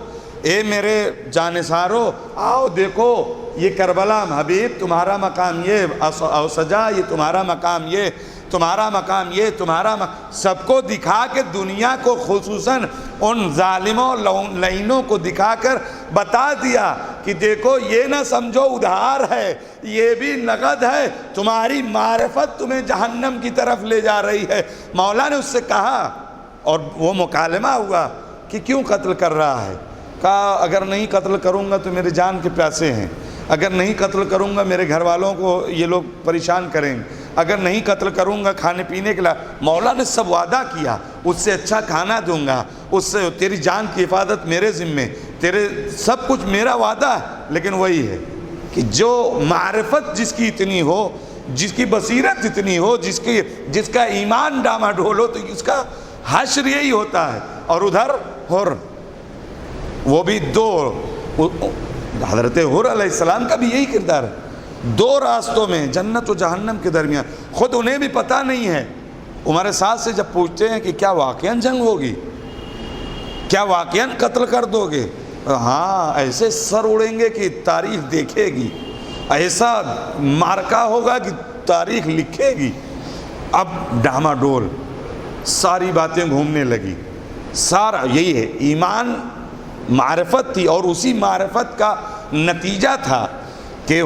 اے میرے جانثارو، آؤ دیکھو یہ کربلا حبیب تمہارا مقام یہ، اوسجا یہ تمہارا مقام یہ، تمہارا مقام یہ، تمہارا سب کو دکھا کے دنیا کو، خصوصاً ان ظالموں لعینوں کو دکھا کر بتا دیا کہ دیکھو یہ نہ سمجھو ادھار ہے، یہ بھی نقد ہے. تمہاری معرفت تمہیں جہنم کی طرف لے جا رہی ہے. مولا نے اس سے کہا، اور وہ مکالمہ ہوا کہ کیوں قتل کر رہا ہے؟ کہا اگر نہیں قتل کروں گا تو میرے جان کے پیاسے ہیں، اگر نہیں قتل کروں گا میرے گھر والوں کو یہ لوگ پریشان کریں گے، اگر نہیں قتل کروں گا کھانے پینے کے لیے. مولا نے سب وعدہ کیا، اس سے اچھا کھانا دوں گا، اس سے تیری جان کی حفاظت میرے ذمے، تیرے سب کچھ میرا وعدہ ہے. لیکن وہی ہے کہ جو معرفت جس کی اتنی ہو، جس کی بصیرت اتنی ہو، جس کا ایمان ڈاماڈول ہو، تو اس کا حشر یہی ہوتا ہے. اور ادھر حر، وہ بھی دو، حضرت حر علیہ السلام کا بھی یہی کردار ہے. دو راستوں میں، جنت و جہنم کے درمیان. خود انہیں بھی پتہ نہیں ہے. عمر سعد سے جب پوچھتے ہیں کہ کیا واقعاً جنگ ہوگی، کیا واقعاً قتل کر دو گے؟ ہاں، ایسے سر اڑیں گے کہ تاریخ دیکھے گی، ایسا مارکا ہوگا کہ تاریخ لکھے گی. اب ڈاماڈول ساری باتیں گھومنے لگی. سارا یہی ہے، ایمان معرفت تھی، اور اسی معرفت کا نتیجہ تھا کہ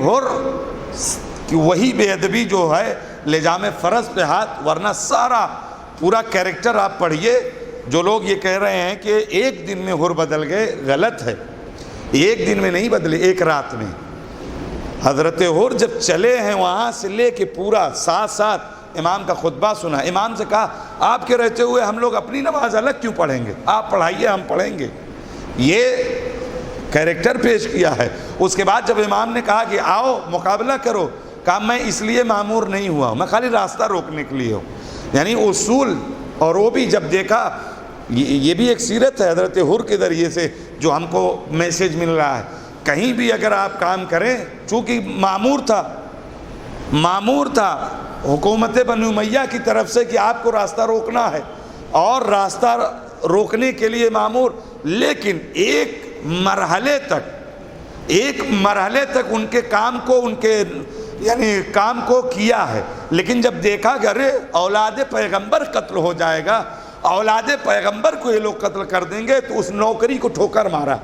وہی بے ادبی جو ہے لجام فرض پہ ہاتھ. ورنہ سارا پورا کیریکٹر آپ پڑھیے. جو لوگ یہ کہہ رہے ہیں کہ ایک دن میں حر بدل گئے، غلط ہے. ایک دن میں نہیں بدلے، ایک رات میں. حضرت حر جب چلے ہیں وہاں سے لے کے پورا ساتھ ساتھ امام کا خطبہ سنا. امام سے کہا آپ کے رہتے ہوئے ہم لوگ اپنی نماز الگ کیوں پڑھیں گے؟ آپ پڑھائیے، ہم پڑھیں گے. یہ کیریکٹر پیش کیا ہے. اس کے بعد جب امام نے کہا کہ آؤ مقابلہ کرو، کہا میں اس لیے مامور نہیں ہوا ہوں، میں خالی راستہ روکنے کے لیے ہوں. یعنی اصول. اور وہ بھی جب دیکھا، یہ بھی ایک سیرت ہے حضرت حر کے ذریعے سے جو ہم کو میسیج مل رہا ہے. کہیں بھی اگر آپ کام کریں، چونکہ معمور تھا حکومت بنو امیہ کی طرف سے کہ آپ کو راستہ روکنا ہے، اور راستہ روکنے کے لیے معمور. لیکن ایک مرحلے تک ان کے کام کو کیا ہے. لیکن جب دیکھا کہ ارے اولاد پیغمبر قتل ہو جائے گا، اولاد پیغمبر کو یہ لوگ قتل کر دیں گے، تو اس نوکری کو ٹھوکر مارا.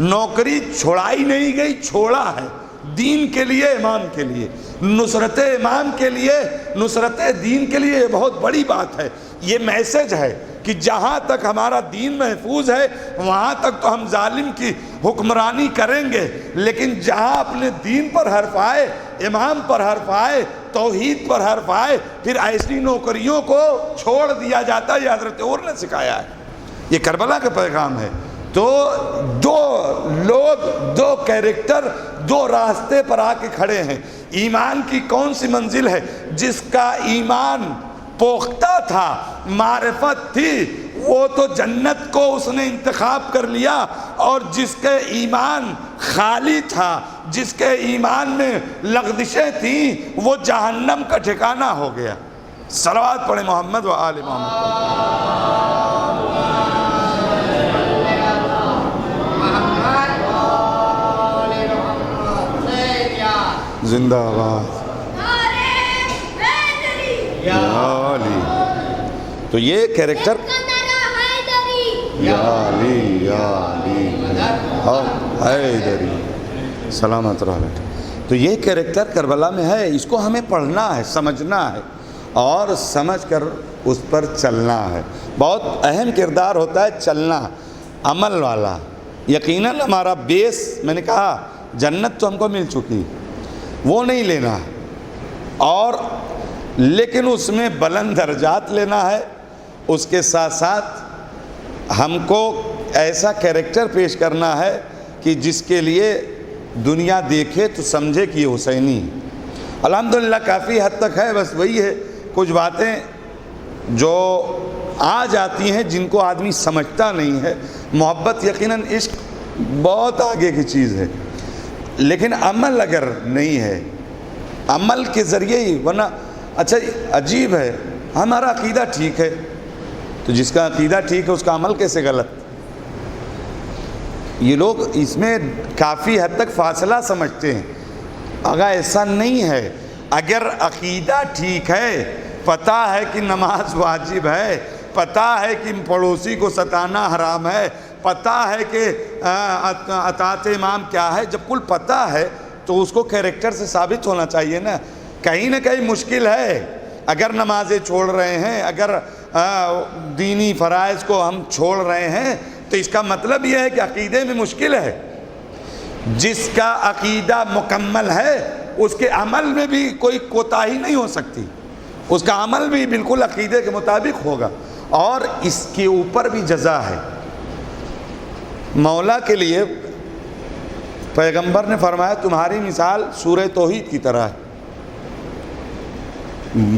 نوکری چھوڑائی نہیں گئی، چھوڑا ہے دین کے لیے، امام کے لیے، نصرت امام کے لیے، نصرت دین کے لیے. یہ بہت بڑی بات ہے. یہ میسج ہے کہ جہاں تک ہمارا دین محفوظ ہے وہاں تک تو ہم ظالم کی حکمرانی کریں گے، لیکن جہاں اپنے دین پر حرف آئے، امام پر حرف آئے، توحید پر حرف آئے، پھر ایسی نوکریوں کو چھوڑ دیا جاتا ہے. یہ حضرت عمر نے سکھایا ہے. یہ کربلا کا پیغام ہے. تو دو لوگ، دو کیریکٹر دو راستے پر آ کے کھڑے ہیں۔ ایمان کی کون سی منزل ہے؟ جس کا ایمان پختہ تھا، معرفت تھی، وہ تو جنت کو اس نے انتخاب کر لیا، اور جس کے ایمان خالی تھا، جس کے ایمان میں لغزشیں تھیں، وہ جہنم کا ٹھکانہ ہو گیا۔ صلوات پڑھیں محمد و آل محمد۔ زندہ آباد یا علی۔ تو یہ کیریکٹر یا علی یا علی حیدری سلامت رہا بیٹا، تو یہ کیریکٹر کربلا میں ہے۔ اس کو ہمیں پڑھنا ہے، سمجھنا ہے، اور سمجھ کر اس پر چلنا ہے۔ بہت اہم کردار ہوتا ہے چلنا، عمل والا۔ یقیناً ہمارا بیس، میں نے کہا جنت تو ہم کو مل چکی، وہ نہیں لینا ہے، اور لیکن اس میں بلند درجات لینا ہے۔ اس کے ساتھ ساتھ ہم کو ایسا کیریکٹر پیش کرنا ہے کہ جس کے لیے دنیا دیکھے تو سمجھے کہ یہ حسینی ہے۔ الحمدللہ کافی حد تک ہے، بس وہی ہے کچھ باتیں جو آ جاتی ہیں جن کو آدمی سمجھتا نہیں ہے۔ محبت یقیناً عشق بہت آگے کی چیز ہے، لیکن عمل اگر نہیں ہے، عمل کے ذریعے ہی، ورنہ اچھا عجیب ہے، ہمارا عقیدہ ٹھیک ہے، تو جس کا عقیدہ ٹھیک ہے اس کا عمل کیسے غلط؟ یہ لوگ اس میں کافی حد تک فاصلہ سمجھتے ہیں۔ اگر ایسا نہیں ہے، اگر عقیدہ ٹھیک ہے، پتہ ہے کہ نماز واجب ہے، پتہ ہے کہ پڑوسی کو ستانا حرام ہے، پتہ ہے کہ اطاعت امام کیا ہے، جب کل پتہ ہے تو اس کو کیریکٹر سے ثابت ہونا چاہیے نا۔ کہیں نہ کہیں مشکل ہے، اگر نمازیں چھوڑ رہے ہیں، اگر دینی فرائض کو ہم چھوڑ رہے ہیں، تو اس کا مطلب یہ ہے کہ عقیدے میں مشکل ہے۔ جس کا عقیدہ مکمل ہے اس کے عمل میں بھی کوئی کوتاہی نہیں ہو سکتی، اس کا عمل بھی بالکل عقیدے کے مطابق ہوگا، اور اس کے اوپر بھی جزا ہے۔ مولا کے لیے پیغمبر نے فرمایا تمہاری مثال سورہ توحید کی طرح ہے،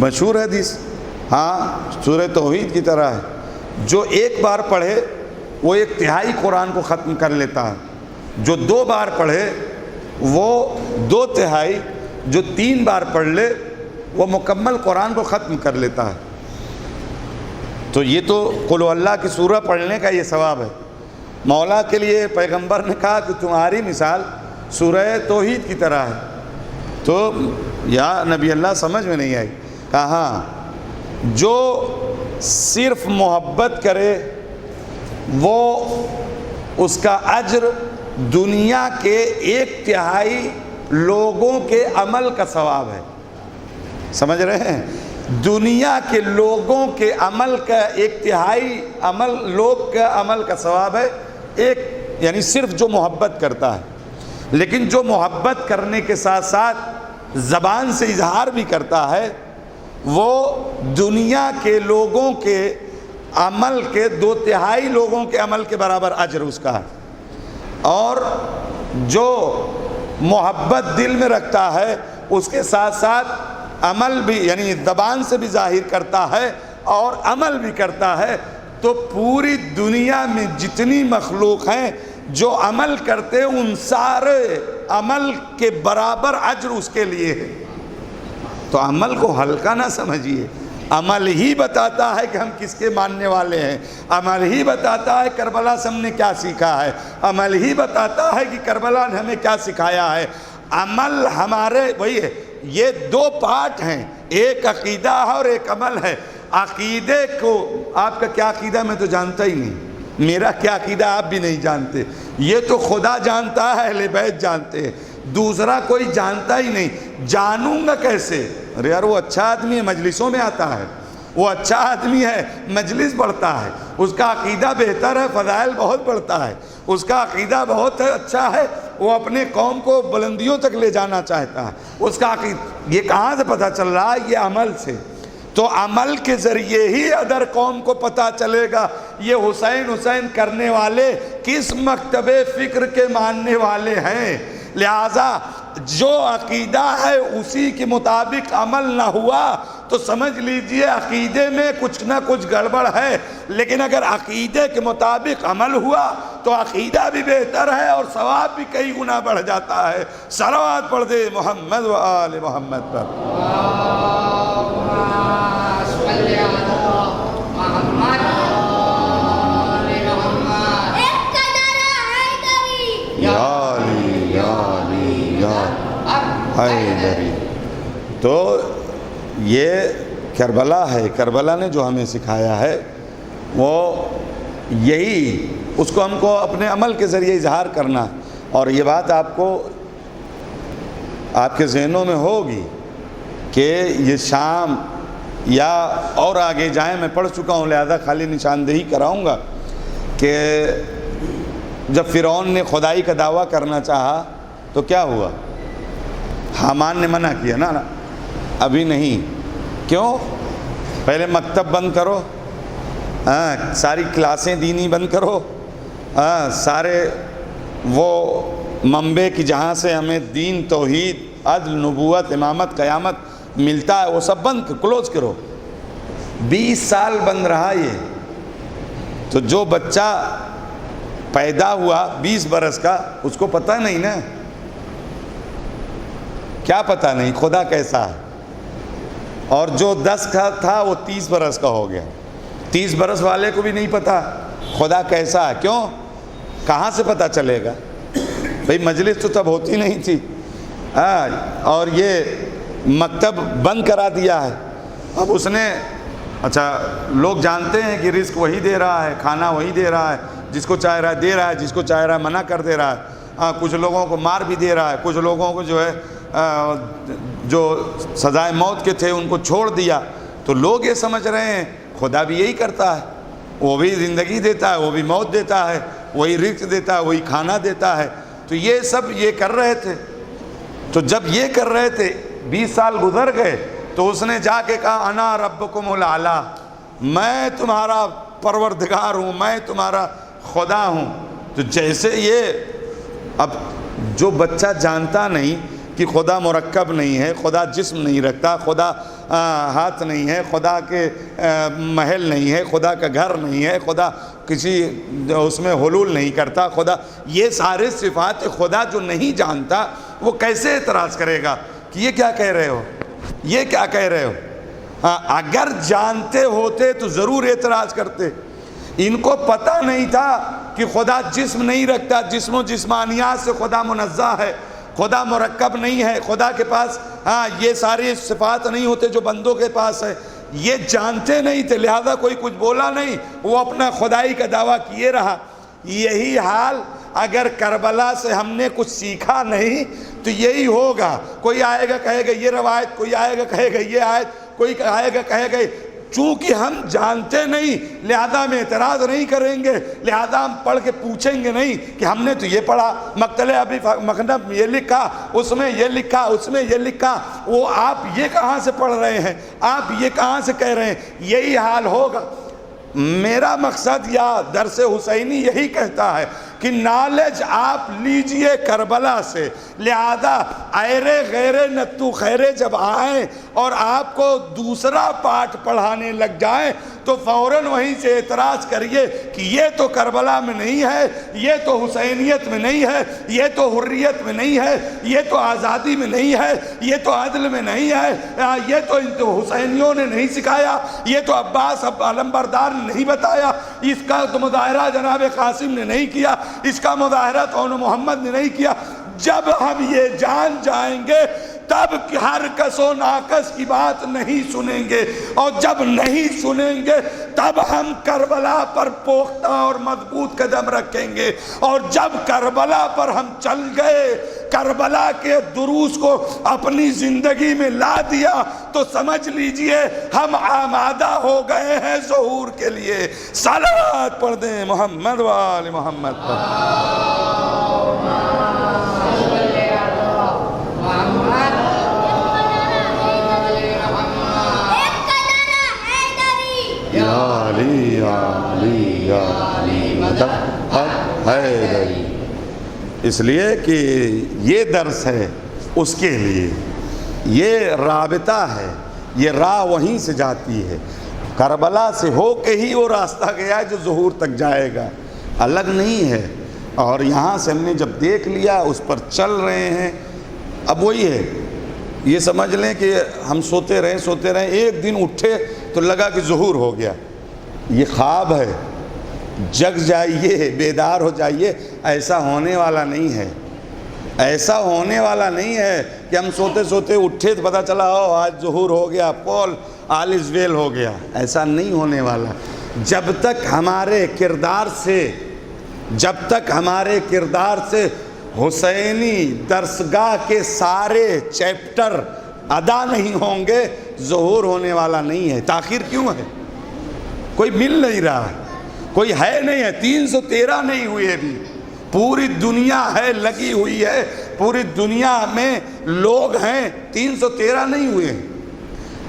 مشہور حدیث، ہاں سورہ توحید کی طرح ہے۔ جو ایک بار پڑھے وہ 1/3 قرآن کو ختم کر لیتا ہے، جو 2 بار پڑھے وہ 2/3، جو 3 بار پڑھ لے وہ مکمل قرآن کو ختم کر لیتا ہے۔ تو یہ تو قل اللہ کی سورہ پڑھنے کا یہ ثواب ہے۔ مولا کے لیے پیغمبر نے کہا کہ تمہاری مثال سورہ توحید کی طرح ہے، تو یا نبی اللہ سمجھ میں نہیں آئی؟ کہاں جو صرف محبت کرے وہ اس کا اجر دنیا کے 1/3 لوگوں کے عمل کا ثواب ہے۔ سمجھ رہے ہیں؟ دنیا کے لوگوں کے عمل کا 1/3 عمل، لوگ کا عمل کا ثواب ہے ایک، یعنی صرف جو محبت کرتا ہے۔ لیکن جو محبت کرنے کے ساتھ ساتھ زبان سے اظہار بھی کرتا ہے، وہ دنیا کے لوگوں کے عمل کے 2/3 لوگوں کے عمل کے برابر اجر اس کا ہے۔ اور جو محبت دل میں رکھتا ہے اس کے ساتھ ساتھ عمل بھی، یعنی زبان سے بھی ظاہر کرتا ہے اور عمل بھی کرتا ہے، تو پوری دنیا میں جتنی مخلوق ہیں جو عمل کرتے ان سارے عمل کے برابر اجر اس کے لیے ہے۔ تو عمل کو ہلکا نہ سمجھیے، عمل ہی بتاتا ہے کہ ہم کس کے ماننے والے ہیں، عمل ہی بتاتا ہے کربلا سے ہم نے کیا سیکھا ہے، عمل ہی بتاتا ہے کہ کربلا نے ہمیں کیا سکھایا ہے۔ عمل ہمارے وہی ہے، یہ 2 پارٹ ہیں، ایک عقیدہ ہے اور ایک عمل ہے۔ عقیدے کو آپ کا کیا عقیدہ میں تو جانتا ہی نہیں، میرا کیا عقیدہ آپ بھی نہیں جانتے، یہ تو خدا جانتا ہے، اہل بیت جانتے ہیں، دوسرا کوئی جانتا ہی نہیں۔ جانوں گا کیسے؟ ارے یار وہ اچھا آدمی ہے، مجلسوں میں آتا ہے، وہ اچھا آدمی ہے، مجلس پڑھتا ہے، اس کا عقیدہ بہتر ہے، فضائل بہت بڑھتا ہے، اس کا عقیدہ بہت اچھا ہے، وہ اپنے قوم کو بلندیوں تک لے جانا چاہتا ہے، اس کا عقیدہ، یہ کہاں سے پتہ چل رہا ہے؟ یہ عمل سے۔ تو عمل کے ذریعے ہی ادر قوم کو پتہ چلے گا یہ حسین حسین کرنے والے کس مکتب فکر کے ماننے والے ہیں؟ لہٰذا جو عقیدہ ہے اسی کے مطابق عمل نہ ہوا تو سمجھ لیجئے عقیدے میں کچھ نہ کچھ گڑبڑ ہے، لیکن اگر عقیدے کے مطابق عمل ہوا تو عقیدہ بھی بہتر ہے اور ثواب بھی کئی گنا بڑھ جاتا ہے۔ صلوات پڑھ دے محمد و آل محمد پر۔ حیدری۔ تو یہ کربلا ہے، کربلا نے جو ہمیں سکھایا ہے وہ یہی، اس کو ہم کو اپنے عمل کے ذریعے اظہار کرنا، اور یہ بات آپ کو آپ کے ذہنوں میں ہوگی کہ یہ شام یا اور آگے جائیں، میں پڑھ چکا ہوں لہذا خالی نشاندہی کراؤں گا کہ جب فرعون نے خدائی کا دعویٰ کرنا چاہا تو کیا ہوا؟ حامان نے منع کیا نا، ابھی نہیں۔ کیوں؟ پہلے مکتب بند کرو، ساری کلاسیں دینی بند کرو، سارے وہ منبع کی جہاں سے ہمیں دین، توحید، عدل، نبوت، امامت، قیامت ملتا ہے وہ سب بند کلوز کرو۔ 20 سال بند رہا یہ، تو جو بچہ پیدا ہوا 20 برس کا اس کو پتہ نہیں نا، کیا پتہ نہیں خدا کیسا ہے، اور جو 10 کا تھا وہ 30 برس کا ہو گیا، 30 برس والے کو بھی نہیں پتہ خدا کیسا ہے۔ کیوں؟ کہاں سے پتہ چلے گا بھئی؟ مجلس تو تب ہوتی نہیں تھی، اور یہ مکتب بند کرا دیا ہے۔ اب اس نے، اچھا لوگ جانتے ہیں کہ رزق وہی دے رہا ہے، کھانا وہی دے رہا ہے، جس کو چاہ رہا ہے دے رہا ہے، جس کو چاہ رہا ہے منع کر دے رہا ہے، کچھ لوگوں کو مار بھی دے رہا ہے، کچھ لوگوں کو جو ہے جو سزائے موت کے تھے ان کو چھوڑ دیا۔ تو لوگ یہ سمجھ رہے ہیں خدا بھی یہی کرتا ہے، وہ بھی زندگی دیتا ہے، وہ بھی موت دیتا ہے، وہی رزق دیتا ہے، وہی کھانا دیتا ہے۔ تو یہ سب یہ کر رہے تھے، تو جب یہ کر رہے تھے 20 سال گزر گئے تو اس نے جا کے کہا انا ربکم الاعلیٰ، میں تمہارا پروردگار ہوں، میں تمہارا خدا ہوں۔ تو جیسے یہ، اب جو بچہ جانتا نہیں کہ خدا مرکب نہیں ہے، خدا جسم نہیں رکھتا، خدا ہاتھ نہیں ہے، خدا کے محل نہیں ہے، خدا کا گھر نہیں ہے، خدا کسی اس میں حلول نہیں کرتا، خدا، یہ سارے صفات خدا جو نہیں جانتا وہ کیسے اعتراض کرے گا کہ یہ کیا کہہ رہے ہو، یہ کیا کہہ رہے ہو؟ اگر جانتے ہوتے تو ضرور اعتراض کرتے۔ ان کو پتہ نہیں تھا کہ خدا جسم نہیں رکھتا، جسم و جسمانیات سے خدا منزہ ہے، خدا مرکب نہیں ہے، خدا کے پاس یہ ساری صفات نہیں ہوتے جو بندوں کے پاس ہے۔ یہ جانتے نہیں تھے لہذا کوئی کچھ بولا نہیں، وہ اپنا خدائی کا دعویٰ کیے رہا۔ یہی حال اگر کربلا سے ہم نے کچھ سیکھا نہیں تو یہی ہوگا۔ کوئی آئے گا کہے گا یہ روایت، کوئی آئے گا کہے گا یہ آیت، کوئی آئے گا کہے گا، چونکہ ہم جانتے نہیں لہذا ہم اعتراض نہیں کریں گے، لہذا ہم پڑھ کے پوچھیں گے نہیں کہ ہم نے تو یہ پڑھا، مقتل ابی مخنف یہ لکھا، اس میں یہ لکھا، اس میں یہ لکھا، وہ آپ یہ کہاں سے پڑھ رہے ہیں، آپ یہ کہاں سے کہہ رہے ہیں؟ یہی حال ہوگا۔ میرا مقصد یا درس حسینی یہی کہتا ہے کہ نالج آپ لیجئے کربلا سے، لہذا ایرے غیرے نتو خیرے جب آئیں اور آپ کو دوسرا پاٹ پڑھانے لگ جائیں تو فوراً وہیں سے اعتراض کریے کہ یہ تو کربلا میں نہیں ہے، یہ تو حسینیت میں نہیں ہے، یہ تو حریت میں نہیں ہے، یہ تو آزادی میں نہیں ہے، یہ تو عدل میں نہیں ہے، یہ تو حسینیوں نے نہیں سکھایا، یہ تو عباس علمبردار نے نہیں بتایا، اس کا تو مظاہرہ جناب قاسم نے نہیں کیا، اس کا مظاہرہ تو محمد نے نہیں کیا۔ جب ہم یہ جان جائیں گے تب ہر کس و ناقص کی بات نہیں سنیں گے، اور جب نہیں سنیں گے تب ہم کربلا پر پختہ اور مضبوط قدم رکھیں گے، اور جب کربلا پر ہم چل گئے، کربلا کے دروس کو اپنی زندگی میں لا دیا تو سمجھ لیجئے ہم آمادہ ہو گئے ہیں ظہور کے لیے۔ صلوات پڑھ دیں محمد و آل محمد پر۔ علی یا علی یا علی مدد حیدری. اس لیے کہ یہ درس ہے اس کے لیے، یہ رابطہ ہے، یہ راہ وہیں سے جاتی ہے. کربلا سے ہو کے ہی وہ راستہ گیا ہے جو ظہور تک جائے گا، الگ نہیں ہے. اور یہاں سے ہم نے جب دیکھ لیا اس پر چل رہے ہیں. اب وہی ہے، یہ سمجھ لیں کہ ہم سوتے رہے، ایک دن اٹھے تو لگا کہ ظہور ہو گیا. یہ خواب ہے، جگ جائیے، بیدار ہو جائیے. ایسا ہونے والا نہیں ہے، ایسا ہونے والا نہیں ہے کہ ہم سوتے سوتے اٹھے تو پتہ چلا آج ظہور ہو گیا، پول آل از ویل ہو گیا. ایسا نہیں ہونے والا. جب تک ہمارے کردار سے حسینی درسگاہ کے سارے چیپٹر ادا نہیں ہوں گے، ظہور ہونے والا نہیں ہے. تاخیر کیوں ہے؟ کوئی مل نہیں رہا، کوئی ہے نہیں ہے. 313 نہیں ہوئے ابھی. پوری دنیا ہے لگی ہوئی ہے، پوری دنیا میں لوگ ہیں، 313 نہیں ہوئے.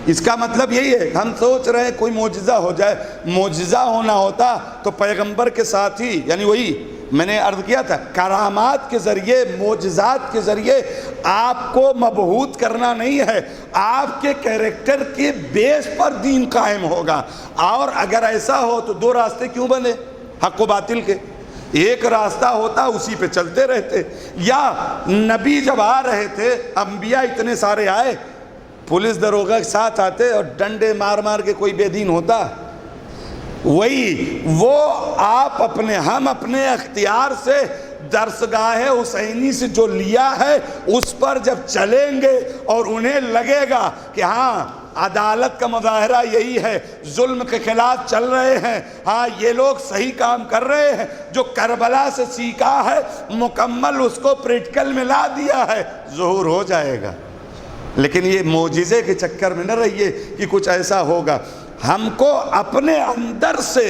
اس کا مطلب یہی ہے، ہم سوچ رہے ہیں کوئی معجزہ ہو جائے. معجزہ ہونا ہوتا تو پیغمبر کے ساتھ ہی، یعنی وہی میں نے عرض کیا تھا، کرامات کے ذریعے، معجزات کے ذریعے آپ کو مبہوت کرنا نہیں ہے، آپ کے کیریکٹر کے بیس پر دین قائم ہوگا. اور اگر ایسا ہو تو دو راستے کیوں بنے حق و باطل کے؟ ایک راستہ ہوتا، اسی پہ چلتے رہتے. یا نبی جب آ رہے تھے، انبیاء اتنے سارے آئے، پولیس دروغہ کے ساتھ آتے اور ڈنڈے مار مار کے کوئی بے دین ہوتا؟ وہی وہ ہم اپنے اختیار سے درسگاہ حسینی سے جو لیا ہے اس پر جب چلیں گے اور انہیں لگے گا کہ ہاں عدالت کا مظاہرہ یہی ہے، ظلم کے خلاف چل رہے ہیں، ہاں یہ لوگ صحیح کام کر رہے ہیں، جو کربلا سے سیکھا ہے مکمل اس کو پریکٹیکل میں لا دیا ہے، ظہور ہو جائے گا. لیکن یہ معجزے کے چکر میں نہ رہیے کہ کچھ ایسا ہوگا. ہم کو اپنے اندر سے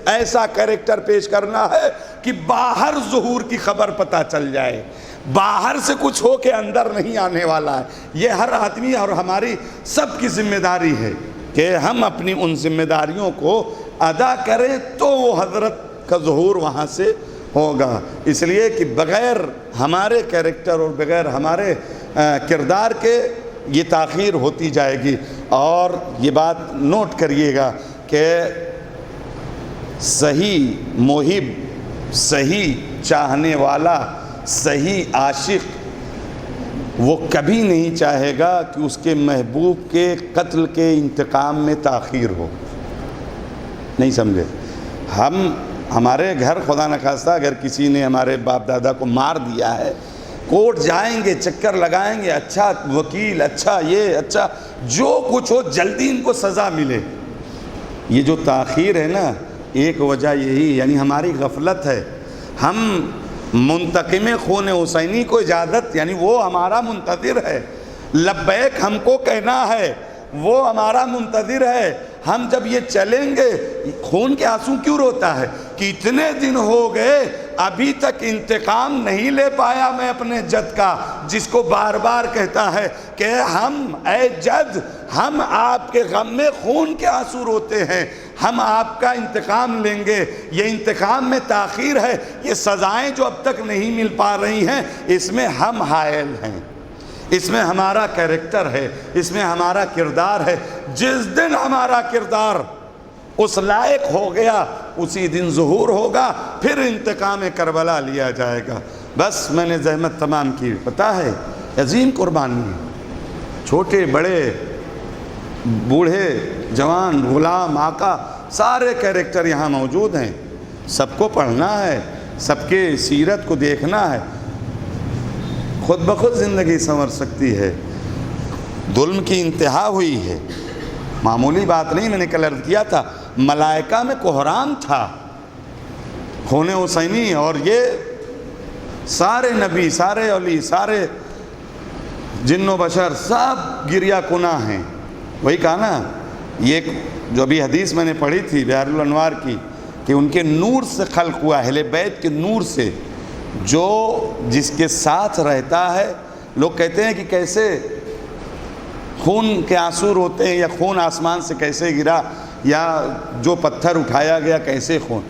ایسا کریکٹر پیش کرنا ہے کہ باہر ظہور کی خبر پتہ چل جائے. باہر سے کچھ ہو کے اندر نہیں آنے والا ہے. یہ ہر آدمی اور ہماری سب کی ذمہ داری ہے کہ ہم اپنی ان ذمہ داریوں کو ادا کریں تو وہ حضرت کا ظہور وہاں سے ہوگا. اس لیے کہ بغیر ہمارے کریکٹر اور بغیر ہمارے کردار کے یہ تاخیر ہوتی جائے گی. اور یہ بات نوٹ کریے گا کہ صحیح محب، صحیح چاہنے والا، صحیح عاشق وہ کبھی نہیں چاہے گا کہ اس کے محبوب کے قتل کے انتقام میں تاخیر ہو. نہیں سمجھے؟ ہمارے گھر خدا نخواستہ اگر کسی نے ہمارے باپ دادا کو مار دیا ہے، کورٹ جائیں گے، چکر لگائیں گے، اچھا وکیل، اچھا یہ، اچھا جو کچھ ہو، جلدی ان کو سزا ملے. یہ جو تاخیر ہے نا، ایک وجہ یہی، یعنی ہماری غفلت ہے. ہم منتقم خون حسینی کو اجازت، یعنی وہ ہمارا منتظر ہے، لبیک ہم کو کہنا ہے، وہ ہمارا منتظر ہے. ہم جب یہ چلیں گے، خون کے آنسو کیوں روتا ہے کہ اتنے دن ہو گئے ابھی تک انتقام نہیں لے پایا میں اپنے جد کا، جس کو بار بار کہتا ہے کہ اے جد، ہم آپ کے غم میں خون کے آنسو روتے ہیں، ہم آپ کا انتقام لیں گے. یہ انتقام میں تاخیر ہے، یہ سزائیں جو اب تک نہیں مل پا رہی ہیں، اس میں ہم حائل ہیں، اس میں ہمارا کریکٹر ہے، اس میں ہمارا کردار ہے. جس دن ہمارا کردار اس لائق ہو گیا اسی دن ظہور ہوگا، پھر انتقام کربلا لیا جائے گا. بس میں نے زحمت تمام کی. پتہ ہے عظیم قربانی ہے، چھوٹے بڑے بوڑھے جوان غلام آقا سارے کریکٹر یہاں موجود ہیں. سب کو پڑھنا ہے، سب کے سیرت کو دیکھنا ہے، خود بخود زندگی سنور سکتی ہے. ظلم کی انتہا ہوئی ہے، معمولی بات نہیں. میں نے کل عرض کیا تھا ملائکہ میں کوہرام تھا خون حسینی، اور یہ سارے نبی، سارے اولی، سارے جن و بشر سب گریہ کناں ہیں. وہی کہا نا، یہ جو ابھی حدیث میں نے پڑھی تھی بحار الانوار کی، کہ ان کے نور سے خلق ہوا، اہل بیت کے نور سے، جو جس کے ساتھ رہتا ہے. لوگ کہتے ہیں کہ کیسے خون کے آنسو روتے ہیں، یا خون آسمان سے کیسے گرا، یا جو پتھر اٹھایا گیا کیسے خون.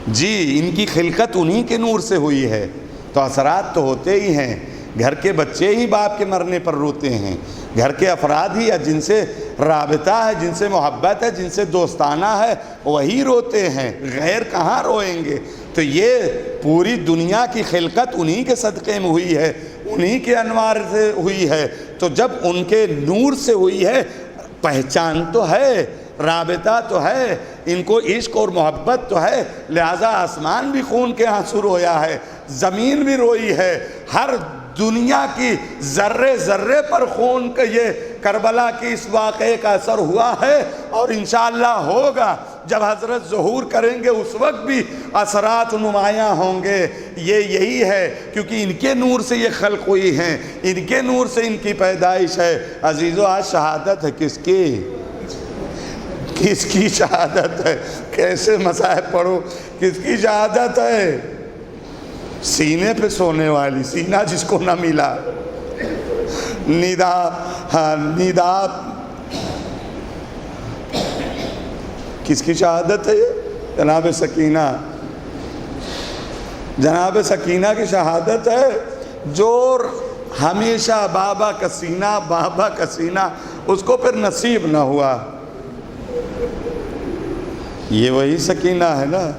جی ان کی خلقت انہی کے نور سے ہوئی ہے، تو اثرات تو ہوتے ہی ہیں. گھر کے بچے ہی باپ کے مرنے پر روتے ہیں، گھر کے افراد ہی جن سے رابطہ ہے، جن سے محبت ہے، جن سے دوستانہ ہے، وہی روتے ہیں، غیر کہاں روئیں گے. تو یہ پوری دنیا کی خلقت انہی کے صدقے میں ہوئی ہے، انہی کے انوار سے ہوئی ہے. تو جب ان کے نور سے ہوئی ہے، پہچان تو ہے، رابطہ تو ہے، ان کو عشق اور محبت تو ہے، لہذا آسمان بھی خون کے آنسو رویا ہے، زمین بھی روئی ہے، ہر دنیا کی ذرے ذرے پر خون کا یہ کربلا کی اس واقعے کا اثر ہوا ہے، اور انشاءاللہ ہوگا. جب حضرت ظہور کریں گے اس وقت بھی اثرات نمایاں ہوں گے. یہی ہے کیونکہ ان کے نور سے یہ خلق ہوئی ہیں، ان کے نور سے ان کی پیدائش ہے. عزیزو آج شہادت ہے کس کی؟ کس کی شہادت ہے؟ کیسے مصائب پڑھو، کس کی شہادت ہے؟ سینے پہ سونے والی، سینہ جس کو نہ ملا. ندا کس کی شہادت ہے؟ یہ جناب سکینہ، جناب سکینہ کی شہادت ہے، جو ہمیشہ بابا کا سینہ، بابا کا سینہ، اس کو پھر نصیب نہ ہوا. یہ وہی سکینہ ہے نا.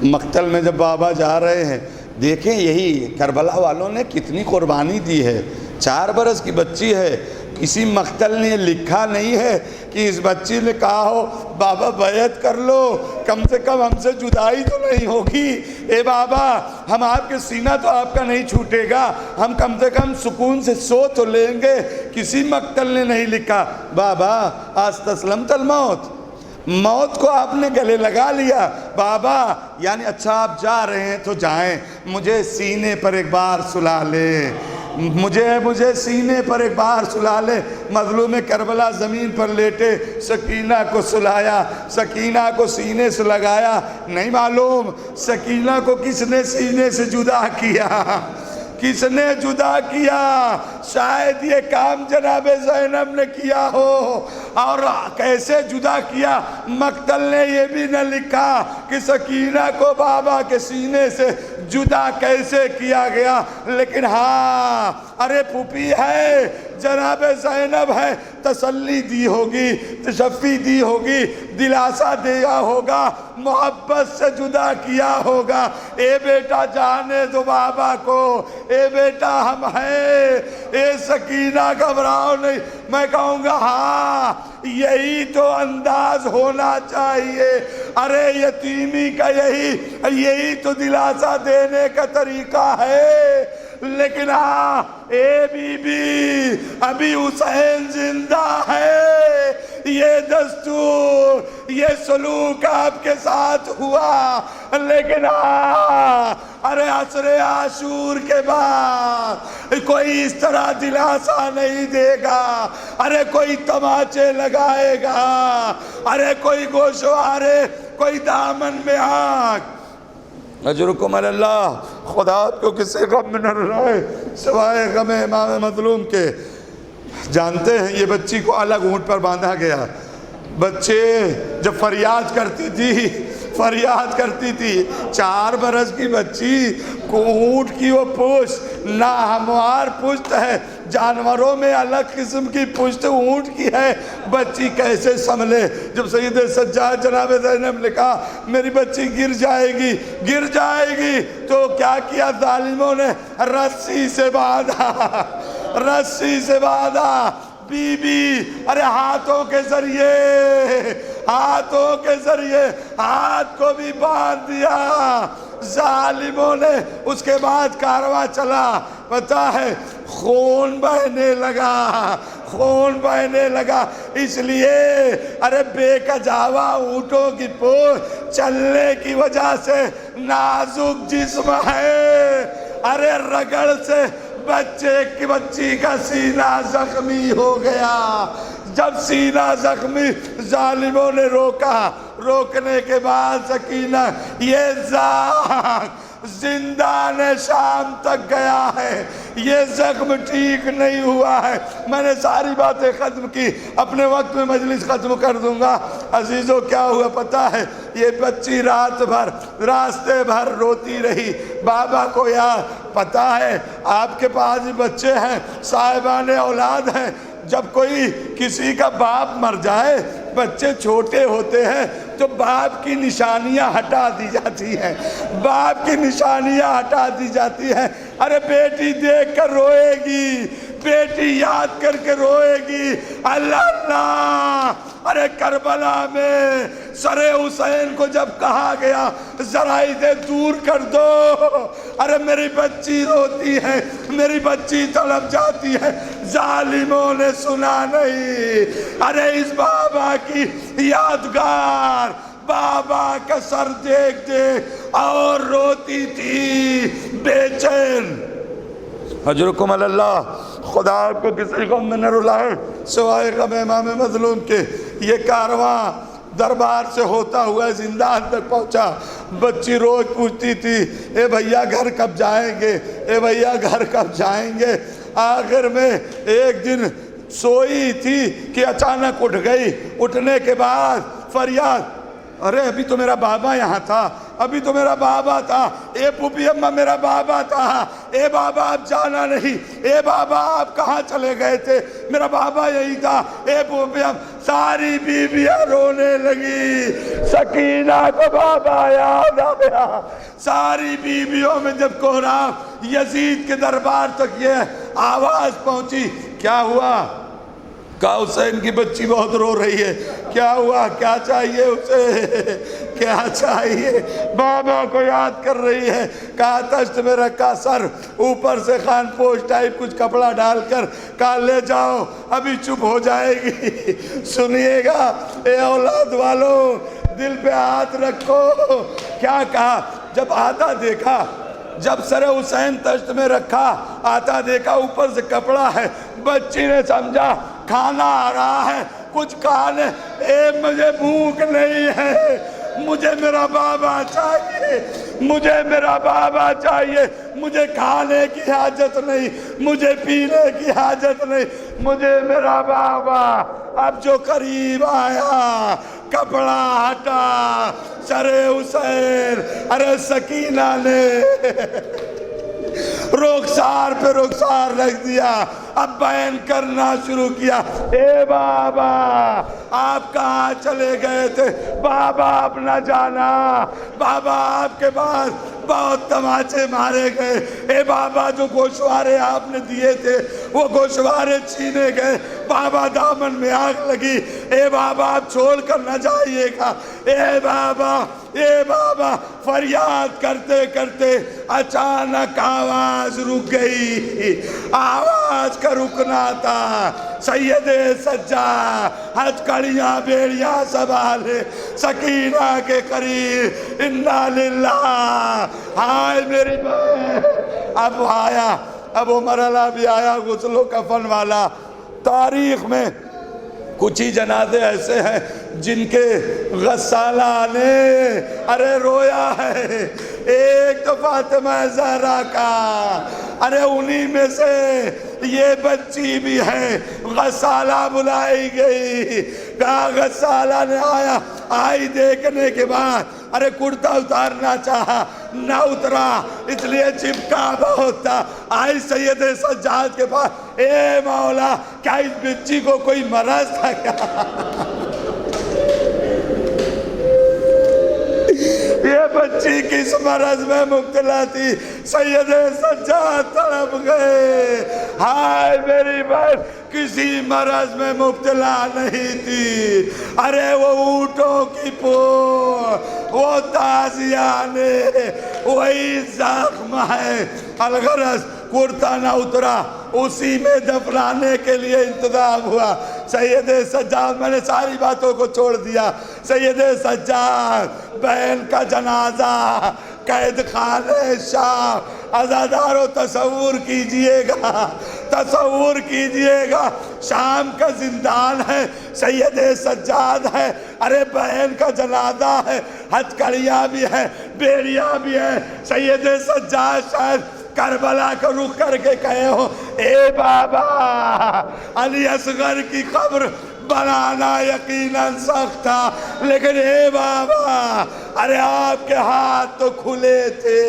مقتل میں جب بابا جا رہے ہیں، دیکھیں یہی کربلا والوں نے کتنی قربانی دی ہے. 4 برس کی بچی ہے، کسی مقتل نے لکھا نہیں ہے کہ اس بچی نے کہا ہو بابا بیعت کر لو، کم سے کم ہم سے جدائی تو نہیں ہوگی. اے بابا ہم آپ کے سینہ تو آپ کا نہیں چھوٹے گا، ہم کم سے کم سکون سے سو تو لیں گے. کسی مقتل نے نہیں لکھا بابا استسلمت الموت، موت کو آپ نے گلے لگا لیا. بابا یعنی اچھا آپ جا رہے ہیں تو جائیں، مجھے سینے پر ایک بار سلا لے، مجھے سینے پر ایک بار سلا لے. مظلوم کربلا زمین پر لیٹے، سکینہ کو سلایا، سکینہ کو سینے سے لگایا. نہیں معلوم سکینہ کو کس نے سینے سے جدا کیا، کس نے جدا کیا. شاید یہ کام جناب زینب نے کیا ہو. اور کیسے جدا کیا، مقتل نے یہ بھی نہ لکھا کہ سکینہ کو بابا کے سینے سے جدا کیسے کیا گیا. لیکن ہاں ارے پھوپھی ہے، جناب زینب ہے، تسلی دی ہوگی، تشفی دی ہوگی، دلاسا دیا ہوگا، محبت سے جدا کیا ہوگا. اے بیٹا جانے دو بابا کو، اے بیٹا ہم ہیں، اے سکینہ گھبراؤ نہیں. میں کہوں گا ہاں یہی تو انداز ہونا چاہیے. ارے یتیمی کا یہی تو دلاسا دینے کا طریقہ ہے. لیکن ہاں اے بی بی ابھی حسین زندہ ہے، یہ دستور، یہ سلوک آپ کے ساتھ ہوا. لیکن ارے عصر عاشور کے بعد کوئی اس طرح دلاسا نہیں دے گا، ارے کوئی تماچے لگائے گا، ارے کوئی گوشوارے، کوئی دامن میں آنکھ. اجرکم اللہ، خدا کو کسی غم میں نہ رہے سوائے غم امام مظلوم کے. جانتے ہیں یہ بچی کو الگ اونٹ پر باندھا گیا. بچے جب فریاد کرتی تھی 4 برس کی بچی کو اونٹ کی وہ پشت ناہموار پشت ہے، جانوروں میں الگ قسم کی پشت اونٹ کی ہے. بچی کیسے سنبھلے؟ جب سید سجاد جناب زینب نے کہا میری بچی گر جائے گی تو کیا کیا ظالموں نے؟ رسی سے باندھا. بی بی ارے ہاتھوں کے ذریعے ہاتھ کو بھی باندھ دیا. ظالموں نے اس کے بعد کارواں چلا، پتہ ہے خون بہنے لگا. اس لیے ارے بے کجاوا اونٹوں کی پوچھ چلنے کی وجہ سے نازک جسم ہے. ارے رگڑ سے بچی کا سینہ زخمی ہو گیا. جب سینہ زخمی ظالموں نے روکنے کے بعد سکینہ یہ زندان شام تک گیا ہے، یہ زخم ٹھیک نہیں ہوا ہے۔ میں نے ساری باتیں ختم کی، اپنے وقت میں مجلس ختم کر دوں گا۔ عزیزو کیا ہوا پتہ ہے؟ یہ بچی رات بھر راستے بھر روتی رہی، بابا کو یاد پتہ ہے آپ کے پاس بھی بچے ہیں، صاحبان اولاد ہیں، جب کوئی کسی کا باپ مر جائے، بچے چھوٹے ہوتے ہیں تو باپ کی نشانیاں ہٹا دی جاتی ہیں، باپ کی نشانیاں ہٹا دی جاتی ہیں۔ ارے بیٹی دیکھ کر روئے گی، بیٹی یاد کر کے روئے گی، اللہ اللہ۔ ارے کربلا میں سر حسین کو جب کہا گیا ذرا اسے دور کر دو، ارے میری بچی روتی ہے، میری بچی تڑپ جاتی ہے، ظالموں نے سنا نہیں۔ ارے اس بابا کی یادگار، بابا کا سر دیکھ دیکھ اور روتی تھی، بے چین۔ حجرکم اللہ، خدا آپ کو کسی غم میں نہ رلائے سوائے غم امام مظلوم کے۔ یہ کارواں دربار سے ہوتا ہوا زندان تک پہنچا۔ بچی روز پوچھتی تھی اے بھیا گھر کب جائیں گے، اے بھیا گھر کب جائیں گے۔ آخر میں ایک دن سوئی تھی کہ اچانک اٹھ گئی، اٹھنے کے بعد فریاد، ارے ابھی تو میرا بابا یہاں تھا، ابھی تو میرا بابا تھا، اے پھوپھی اماں میرا بابا تھا، اے بابا آپ جانا نہیں، اے بابا آپ کہاں چلے گئے تھے، میرا بابا یہی تھا، اے پھوپھی اماں۔ ساری بیویاں رونے لگی، سکینہ کو بابا یاد آیا۔ ساری بیویوں میں جب کوہرام یزید کے دربار تک یہ آواز پہنچی، کیا ہوا؟ کہا حسین کی بچی بہت رو رہی ہے۔ کیا ہوا؟ کیا چاہیے اسے؟ کیا چاہیے؟ بابا کو یاد کر رہی ہے۔ کہا تشت میں رکھا سر، اوپر سے خان پوش ٹائپ کچھ کپڑا ڈال کر، کہا لے جاؤ ابھی چپ ہو جائے گی۔ سنیے گا اے اولاد والوں، دل پہ ہاتھ رکھو۔ کیا کہا؟ جب آتا دیکھا، جب سر حسین تشت میں رکھا، آتا دیکھا اوپر سے کپڑا ہے، بچی نے سمجھا کھانا آ رہا ہے، کچھ کھانے، اے مجھے بھوک نہیں ہے، مجھے میرا بابا چاہیے، مجھے میرا بابا چاہیے، مجھے کھانے کی حاجت نہیں، مجھے پینے کی حاجت نہیں، مجھے میرا بابا۔ اب جو قریب آیا، کپڑا ہٹا، سر حسین، ارے سکینہ نے رخسار پہ رخسار رکھ دیا، اب بیان کرنا شروع کیا۔ اے بابا آپ کہاں چلے گئے تھے؟ بابا آپ نہ جانا، بابا آپ کے بعد بہت تماچے مارے گئے، اے بابا جو گوشوارے آپ نے دیے تھے وہ گوشوارے چھینے گئے، بابا دامن میں آگ لگی، اے بابا آپ چھوڑ کر نہ جائیے گا، اے بابا، اے بابا۔ فریاد کرتے کرتے اچانک آواز رک گئی، آواز کا رکنا تھا۔ سید سجاد ہتھ کڑیاں بیڑیاں سنبھالے سکینہ کے قریب، انا للہ، ہائے میری بہن۔ اب آیا، اب وہ مرحلہ بھی آیا غسل و کفن والا۔ تاریخ میں کچھ ہی جنازے ایسے ہیں جن کے غسالہ نے ارے رویا ہے۔ ایک تو فاطمہ زہرا کا، ارے انہی میں سے یہ بچی بھی ہے، غسالہ بلائی گئی، کہا غسالہ نے آیا، آئی دیکھنے کے بعد ارے کرتا اتارنا چاہا، نہ اترا، اس لیے چپکا بہت تھا۔ آئی سید سجاد کے پاس، اے مولا کیا اس بچی کو کوئی مرض تھا کیا؟ یہ بچی کس مرض میں مبتلا تھی؟ سید سجاد تڑپ گئے، ہائے میری بہن کسی مرض میں مبتلا نہیں تھی۔ ارے وہ اونٹوں کی پوچھ، وہ تازیانے، وہی زخم ہے۔ الغرض کرتا نہ اترا، اسی میں دفنانے کے لیے انتظام ہوا۔ سید سجاد، میں نے ساری باتوں کو چھوڑ دیا۔ سید سجاد بہن کا جنازہ قید خانے شام عزادارو تصور کیجئے گا، تصور کیجئے گا، شام کا زندان ہے، سید سجاد ہے، ارے بہن کا جنازہ ہے، ہتھکڑیاں بھی ہے، بیڑیاں بھی ہے، سید سجاد شاید کربلا کو رخ کر کے کہے ہو اے بابا علی اصغر کی قبر بنانا یقیناً سخت تھا، لیکن اے بابا ارے آپ کے ہاتھ تو کھلے تھے،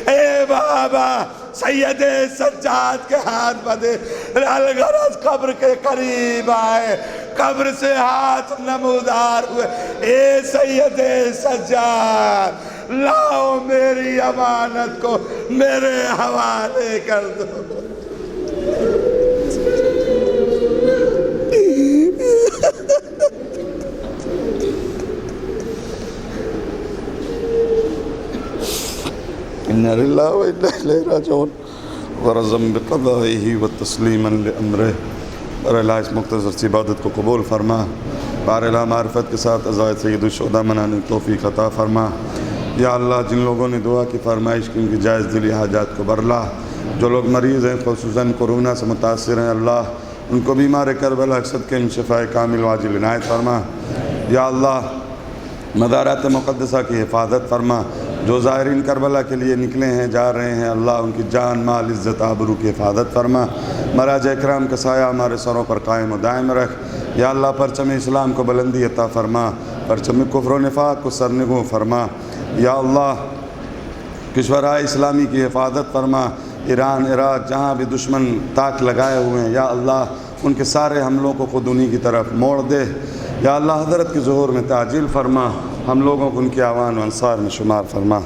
اے بابا سید سجاد کے ہاتھ بدے، الغرض قبر کے قریب آئے، قبر سے ہاتھ نمودار ہوئے، اے سید سجاد لاؤ میری امانت کو میرے حوالے کر دو۔ اِنَّا لِلَّهِ وَإِنَّا إِلَيْهِ رَاجِعُونَ وَرَضًا بِقَضَائِهِ وَتَسْلِيمًا لِأَمْرِهِ۔ اور اللہ اس مختصر سی عبادت کو قبول فرما، باراللہ معرفت کے ساتھ عزائے سید الشہداء منانے کی توفیق عطا فرما۔ یا اللہ جن لوگوں نے دعا کی فرمائش کی ان کی جائز دلی حاجات کو برلا، جو لوگ مریض ہیں خصوصاً کورونا سے متاثر ہیں اللہ ان کو بیمار کربلا صدقے ان شفاء کامل واجل عنایت فرما۔ یا اللہ مزارات مقدسہ کی حفاظت فرما، جو زائرین کربلا کے لیے نکلے ہیں جا رہے ہیں اللہ ان کی جان مال عزت آبرو کی حفاظت فرما۔ مراجع اکرام کا سایہ ہمارے سروں پر قائم و دائم رکھ۔ یا اللہ پرچم اسلام کو بلندی عطا فرما، پرچم کفر و نفاق کو سرنگوں فرما۔ یا اللہ کشورائے اسلامی کی حفاظت فرما، ایران عراق جہاں بھی دشمن تاک لگائے ہوئے ہیں یا اللہ ان کے سارے حملوں کو خود انہی کی طرف موڑ دے۔ یا اللہ حضرت کے ظہور میں تعجیل فرما، ہم لوگوں کو ان کے اعوان و انصار میں شمار فرما۔